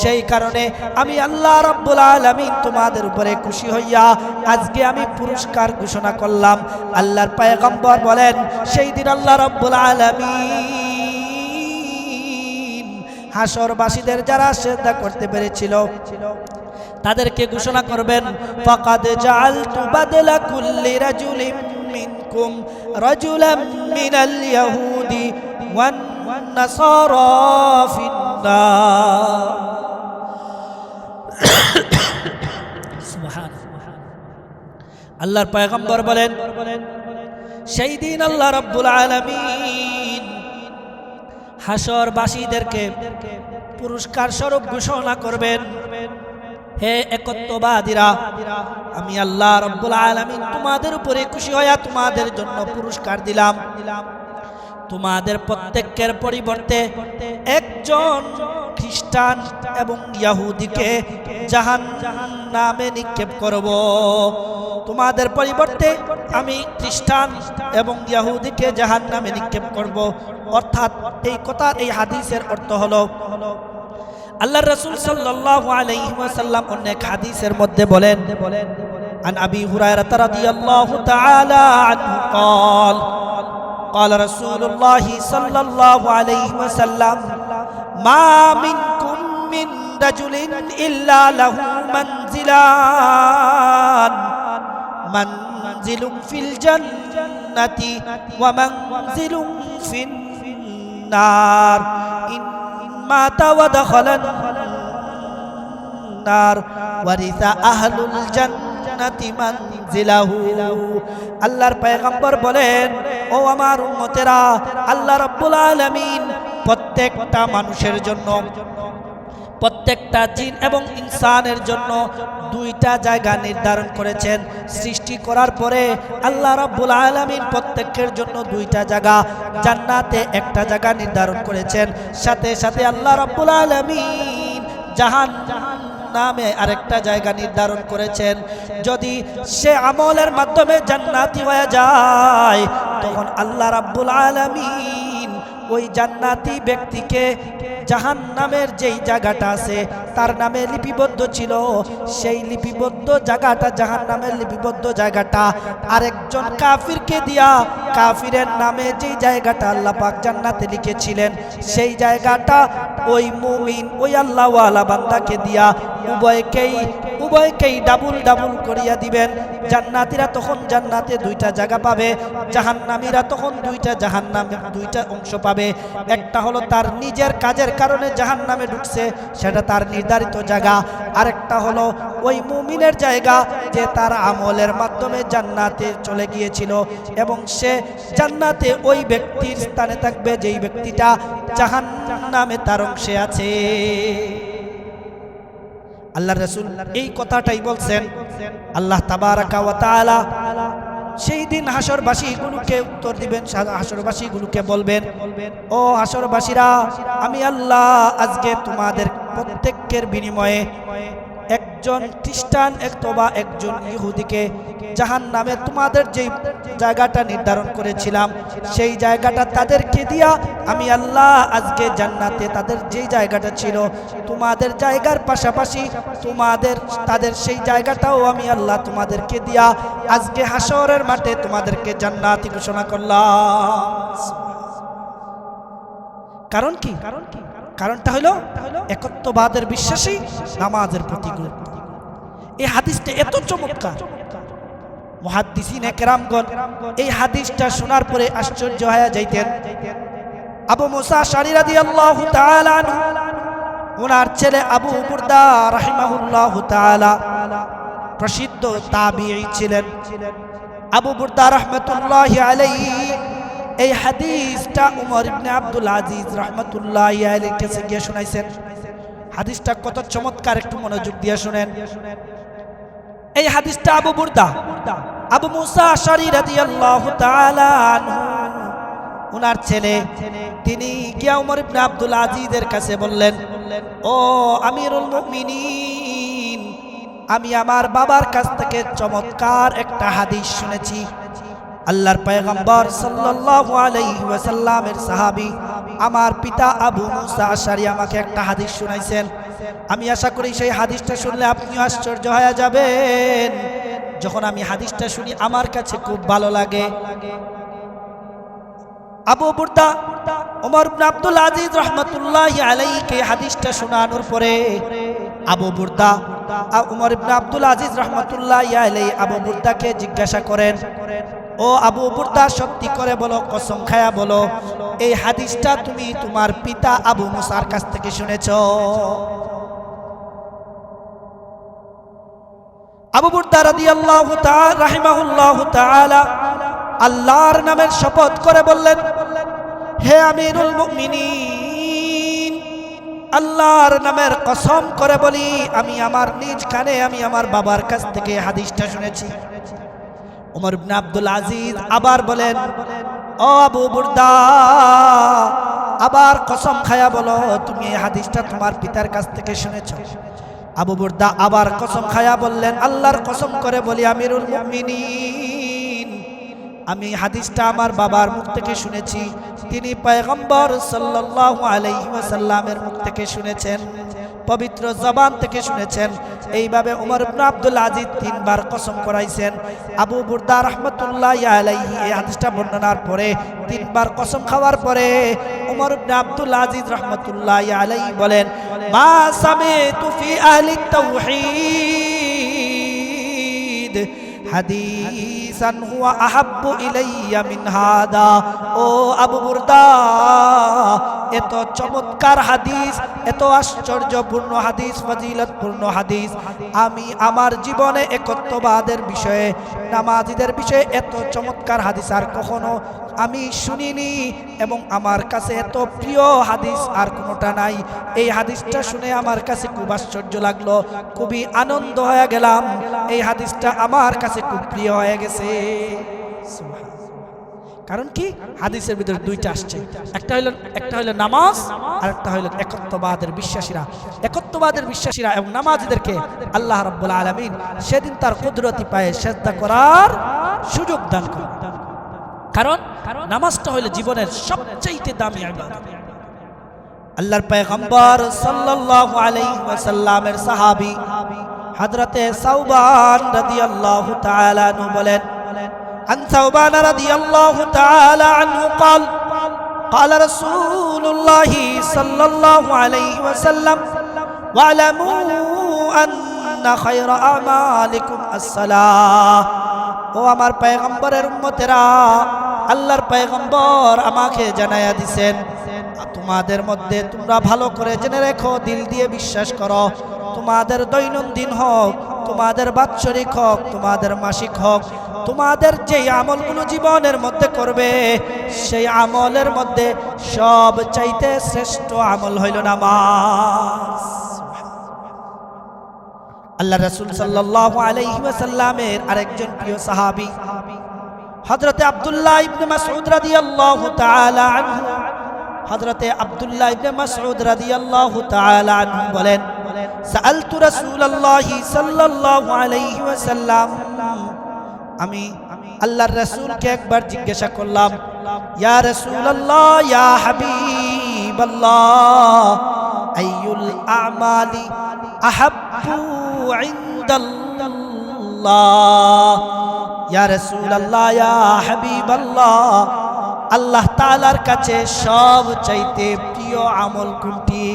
সেই কারণে আমি আল্লাহ রাব্বুল আলামিন তোমাদের উপরে খুশি হইয়া আজকে আমি পুরস্কার ঘোষণা করলাম। আল্লাহর পয়গম্বর বলেন, সেই দিন আল্লাহ রাব্বুল আলামিন হাসরবাসীদের যারা সিজদা করতে পেরেছিল তাদেরকে ঘোষণা করবেন, ফাকাদ জাআলতু বাদলা কুল্লি রাজুলিন মিনকুম রাজুলাম মিনাল ইয়াহুদি ওয়ান নাসারা ফিন্নার। সুবহানাল্লাহ। আল্লাহর পয়গম্বর বলেন, সেই দিন আল্লাহ রাব্বুল আলামিন হাসরবাসীদেরকে পুরস্কার স্বরূপ ঘোষণা করবেন, হে একত্ববাদীরা, আমি আল্লাহ রাব্বুল আলামিন তোমাদের উপরে খুশি হইয়া তোমাদের জন্য পুরস্কার দিলাম। তোমাদের প্রত্যেকের পরিবর্তে একজন খ্রিস্টান এবং ইহুদিকে জাহান্নামে নিক্ষেপ করব। তোমাদের পরিবর্তে আমি খ্রিস্টান এবং ইহুদিকে জাহান্নামে নিক্ষেপ করব। অর্থাৎ এই কথা, এই হাদিসের অর্থ হলো, আল্লাহর রাসূল সাল্লাল্লাহু আলাইহি ওয়াসাল্লাম অনেক হাদিসের মধ্যে বলেন, আন আবি হুরায়রা রাদিয়াল্লাহু তাআলা আনহু قال قال رسول الله صلى الله عليه وسلم ما منكم من رجل إلا له منزلان منزل في الجنة ومنزل في النار إن مات ودخل النار ورث أهل الجنة منزله। আল্লাহর পয়গম্বর বলেন, ও আমার উম্মতেরা, আল্লাহ রাব্বুল আলামিন প্রত্যেকটা মানুষের জন্য, প্রত্যেকটা জিন এবং ইনসানের জন্য দুইটা জায়গা নির্ধারণ করেছেন। সৃষ্টি করার পরে আল্লাহ রাব্বুল আলামিন প্রত্যেকের জন্য দুইটা জায়গা, জান্নাতে একটা জায়গা নির্ধারণ করেছেন, সাথে সাথে আল্লাহ রাব্বুল আলামিন জাহান্নামে আরেকটা জায়গা নির্ধারণ করেছেন। যদি সে আমলের মাধ্যমে জান্নাতি হয়ে যায়, তখন আল্লাহ রাব্বুল আলামিন ওই জান্নাতি ব্যক্তিকে জাহান্নামের যেই জায়গাটা আছে তার নামে লিপিবদ্ধ ছিল, সেই লিপিবদ্ধ জায়গাটা, জাহান্নামের লিপিবদ্ধ জায়গাটা আরেকজন কাফিরকে দিয়া, কাফিরের নামে যেই জায়গাটা আল্লাহ পাক জান্নাতে লিখেছিলেন, সেই জায়গাটা ওই মুমিন, ওই আল্লাহওয়ালা বান্দাকে দিয়া উভয়কেই ডাবল ডাবল করিয়া দিবেন। জান্নাতীরা তখন জান্নাতে দুইটা জায়গা পাবে, জাহান্নামীরা তখন জাহান্নামে দুইটা অংশ পাবে। একটা হলো তার নিজের কাজের কারণে জাহান্নামে ঢুকছে, সেটা তার নির্ধারিত জায়গা। আরেকটা হলো ওই মুমিনের জায়গা, যে তার আমলের মাধ্যমে জান্নাতে চলে গিয়েছিল এবং সে জান্নাতে ওই ব্যক্তির স্থানে থাকবে যেই ব্যক্তিটা জাহান্নামে তার অংশে আছে। আল্লাহ রাসূল এই কথাটাই বলছেন। আল্লাহ তাবারাকা ওয়া তাআলা সেই দিন হাসরবাসীগুলোকে উত্তর দিবেন, হাসরবাসীগুলোকে বলবেন, ও হাসরবাসীরা, আমি আল্লাহ আজকে তোমাদের প্রত্যেকের বিনিময়ে একজন খ্রিস্টান অথবা একজন ইহুদিকে জাহান্নামে তোমাদের যে জায়গাটা নির্ধারণ করেছিলাম, সেই জায়গাটা তাদেরকে দিয়া আমি আল্লাহ আজকে জান্নাতে তাদের যেই জায়গাটা ছিল তোমাদের জায়গার পাশাপাশি তাদের সেই জায়গাটাও আমি আল্লাহ তোমাদেরকে দিয়া আজকে হাসরের মাঠে তোমাদেরকে জান্নাতি ঘোষণা করলাম। কারণ কি? কারণটা হলো একত্ববাদের বিশ্বাসী, নামাজের প্রতি গুরুত্ব। এই হাদিসটা এত চমৎকার, মুহাদ্দিসিনে কেরামগণ এই হাদিসটা শোনার পরে আশ্চর্য হয়ে যাইতেন। আবু মুসা আশআরী রাদিয়াল্লাহু তাআলা আনহু ওনার ছেলে আবু বুরদা রাহিমাহুল্লাহু তাআলা প্রসিদ্ধ তাবিঈ ছিলেন। আবু বুরদা রাহমাতুল্লাহি আলাইহি এই হাদিসটা উমর ইবনে আব্দুল আজিজ রাহমাতুল্লাহি আলাইহির কাছে গিয়ে শোনাইছেন। হাদিসটা কত চমৎকার, একটু মনোযোগ দিয়ে শুনেন। এই হাদিসটা আবু বুরদা আবু মুসা আশআরী রাদিয়াল্লাহু তাআলা আনহু ওনার ছেলে, তিনি গিয়া উমর ইবনে আব্দুল আজিজের কাছে বললেন, ও আমিরুল মুমিনিন, আমি আমার বাবার কাছ থেকে চমৎকার একটা হাদিস শুনেছি। আল্লাহর পয়গম্বর সাল্লাল্লাহু আলাইহি ওয়াসাল্লামের সাহাবী আমার পিতা আবু মুসা আশআরী আমাকে একটা হাদিস শুনাইছেন। আমি আশা করি সেই হাদিসটা শুনলে আপনিও আশ্চর্য হয়ে যাবেন। যখন আমি হাদিসটা শুনি আমার কাছে খুব ভালো লাগে। আবু বুরদা ওমর ইবনে আব্দুল আজিজ রাহমাতুল্লাহি আলাইহিকে হাদিসটা শোনানোর পরে আবু বুরদা ওমর ইবনে আব্দুল আজিজ রাহমাতুল্লাহি আলাইহি আবু বুরদাকে জিজ্ঞাসা করেন, ও আবু বুরদা, সত্যি করে বলো, কসম খায়া বলো, এই হাদিসটা তুমি তোমার পিতা আবু মুসার কাছ থেকে শুনেছো? আবু বুরদা রাদিয়াল্লাহু তাআলা রাহিমাহুল্লাহু তাআলা আল্লাহর নামের শপথ করে বললেন, হে আমিরুল মুমিনিন, আল্লাহর নামের কসম করে বলি, আমি আমার নিজ কানে আমি আমার বাবার কাছ থেকে হাদিসটা শুনেছি। ওমর ইবনে আব্দুল আজিজ আবার বলেন, ও আবু বুরদা, আবার কসম খায়া বলো, তুমি এই হাদিসটা তোমার পিতার কাছ থেকে শুনেছো? আবু বুরদা আবার কসম খায়া বললেন, আল্লাহর কসম করে বলি আমিরুল মুমিনিন, আমি হাদিসটা আমার বাবার মুখ থেকে শুনেছি। তিনি পয়গম্বর সাল্লাল্লাহু আলাইহি ওয়াসাল্লামের মুখ থেকে শুনেছেন, পবিত্র জবান থেকে শুনেছেন। এইভাবে ওমর ইবনে আব্দুল আজিজ তিনবার কসম করাইছেন। আবু বুরদা রাহমাতুল্লাহি আলাইহি এই হাদিসটা বর্ণনার পরে তিনবার কসম খাওয়ার পরে ওমর ইবনে আব্দুল আজিজ রাহমাতুল্লাহি আলাইহি বলেন, মা সামিতু ফি আহলি তাওহীদ হাদিসান হুয়া আহাব্বু ইলাইয়া মিন হাদা। ও আবু বুরদা, এত চমৎকার হাদিস, এত আশ্চর্যপূর্ণ হাদিস, ফজিলতপূর্ণ হাদিস আমি আমার জীবনে একত্ববাদের বিষয়ে, নামাজীদের বিষয়ে এত চমৎকার হাদিস আর কখনো আমি শুনিনি, এবং আমার কাছে এত প্রিয় হাদিস আর কোনোটা নাই। এই হাদিসটা শুনে আমার কাছে খুব আশ্চর্য লাগলো, খুবই আনন্দ হয়ে গেলাম। এই হাদিসটা আমার কাছে খুব প্রিয় হয়ে গেছে। কারণ কি, হাদিসের ভিতরে দুইটা আসছে, একটা হইলো নামাজ আর একটা হইলো একত্ববাদের বিশ্বাসীরা। একত্ববাদের বিশ্বাসীরা এবং নামাজীদেরকে আল্লাহ রাব্বুল আলামিন সেদিন তার কুদরতি পায়ে সিজদা করার সুযোগ দান করেন। কারণ নামাজটা হইলো জীবনের সবচেয়ে দামি ইবাদত। আল্লাহর পয়গম্বর সাল্লাল্লাহু আলাইহি ওয়াসাল্লামের সাহাবী হযরতে সাওবান রাদিয়াল্লাহু তাআলা আনহু বলেন, عن ثوبان رضي الله تعالى عنه قال قال رسول الله صلى الله عليه وسلم واعلموا أن خير أعمالكم الصلاة। ও আমার পয়গম্বরের উম্মতেরা, আল্লাহর পয়গম্বর আমাকে জানায়া দিবেন, তোমাদের মধ্যে তোমরা ভালো করে জেনে রেখো, দিল দিয়ে বিশ্বাস করো, তোমাদের দৈনন্দিন হোক, তোমাদের বাৎসরিক হোক, তোমাদের মাসিক হোক, তোমাদের যে আমলগুলো জীবনের মধ্যে করবে সেই আমলের মধ্যে সবচাইতে শ্রেষ্ঠ আমল হইল নামাজ। আল্লাহ রাসূল সাল্লাল্লাহু আলাইহি ওয়াসাল্লামের আরেকজন প্রিয় সাহাবী হযরতে আব্দুল্লাহ ইবনে মাসউদ রাদিয়াল্লাহু তাআলা আনহু, হযরতে আব্দুল্লাহ ইবনে মাসউদ রাদিয়াল্লাহু তাআলা আনহু বলেন, সাআলতু রাসূলুল্লাহি সাল্লাল্লাহু আলাইহি ওয়াসাল্লাম, আমি আল্লাহর রাসূলকে একবার জিজ্ঞাসা করলাম, ইয়া রাসূলুল্লাহ, ইয়া হাবিবাল্লাহ, আইয়ুল আমালি আহাব্বু ইনদাল্লাহ। ইয়া রাসূলুল্লাহ, ইয়া হাবিবাল্লাহ, আল্লাহ তাআলার কাছে সবচাইতে প্রিয় আমল কোনটি?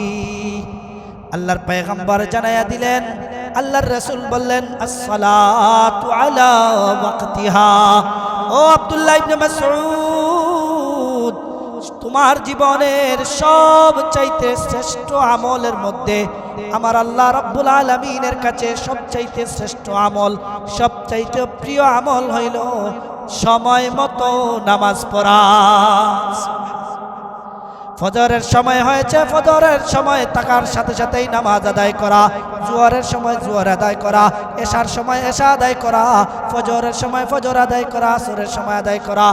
আল্লাহর পয়গম্বর জানায়া দিলেন, আল্লাহর রাসূল বললেন, আসসালাতু আলা ওয়াক্তিহা। ও আব্দুল্লাহ ইবনে মাসউদ, তোমার জীবনের সবচাইতে শ্রেষ্ঠ আমলের মধ্যে আমার আল্লাহ রাব্বুল আলামিনের কাছে সবচাইতে শ্রেষ্ঠ আমল, সবচাইতে প্রিয় আমল হইল সময় মতো নামাজ পড়া। ফজরের সময় হয়েছে, ফজরের সময় থাকার সাথে সাথেই নামাজ আদায় করা, জোহরের সময় জোহর আদায় করা, এশার সময় এশা আদায় করা, ফজরের সময় ফজর আদায় করা, আসরের সময় আদায় করা।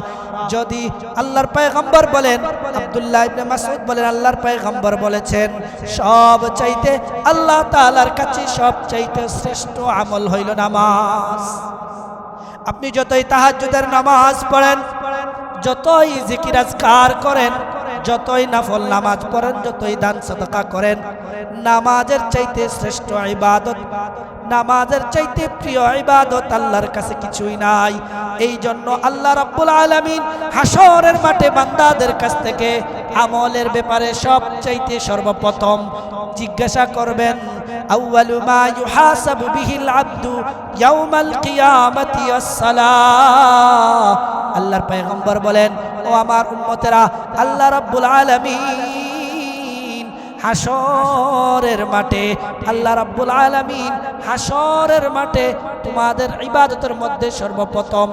যদি আল্লাহর পয়গম্বর বলেন, আব্দুল্লাহ ইবনে মাসউদ বলেন, আল্লাহর পয়গম্বর বলেছেন সব চাইতে আল্লাহ তাআলার কাছে সব চাইতে শ্রেষ্ঠ আমল হইল নামাজ। আপনি যতই তাহাজ্জুদের নামাজ পড়েন, যতই জিকির আজকার করেন, যতই নফল নামাজ পড়েন, যতই দান সাদাকা করেন, নামাজের চাইতে শ্রেষ্ঠ ইবাদত, নামাজের চাইতে প্রিয় ইবাদত আল্লাহর কাছে কিছুই নাই। এই জন্য আল্লাহ রাব্বুল আলামিন হাসরের মাঠে বান্দাদের কাছ থেকে আমলের ব্যাপারে সব চাইতে সর্বপ্রথম জিজ্ঞাসা করবেন, আউয়ালু মা ইউহাসাবু বিহিল আবদু ইয়াউমাল কিয়ামাতি আস-সালাহ। আল্লাহর পয়গম্বর বলেন, ও আমার উম্মতেরা, আল্লাহ রাব্বুল আলামিন হাসরের মাঠে, আল্লাহ রাব্বুল আলামিন হাসরের মাঠে তোমাদের ইবাদতের মধ্যে সর্বপ্রথম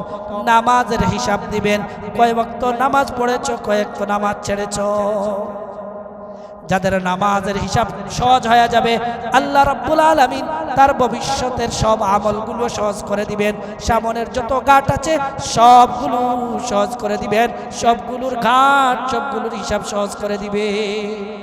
নামাজের হিসাব দিবেন। কয় ওয়াক্ত নামাজ পড়েছো, কয় ওয়াক্ত নামাজ ছেড়েছো। যাদের নামাজের হিসাব সহজ হয়ে যাবে, আল্লাহ রাব্বুল আলামিন তার ভবিষ্যতের সব আমলগুলো সহজ করে দিবেন। সামনের যত ঘাট আছে সবগুলো সহজ করে দিবেন, সবগুলোর ঘাট, সবগুলোর হিসাব সহজ করে দিবেন।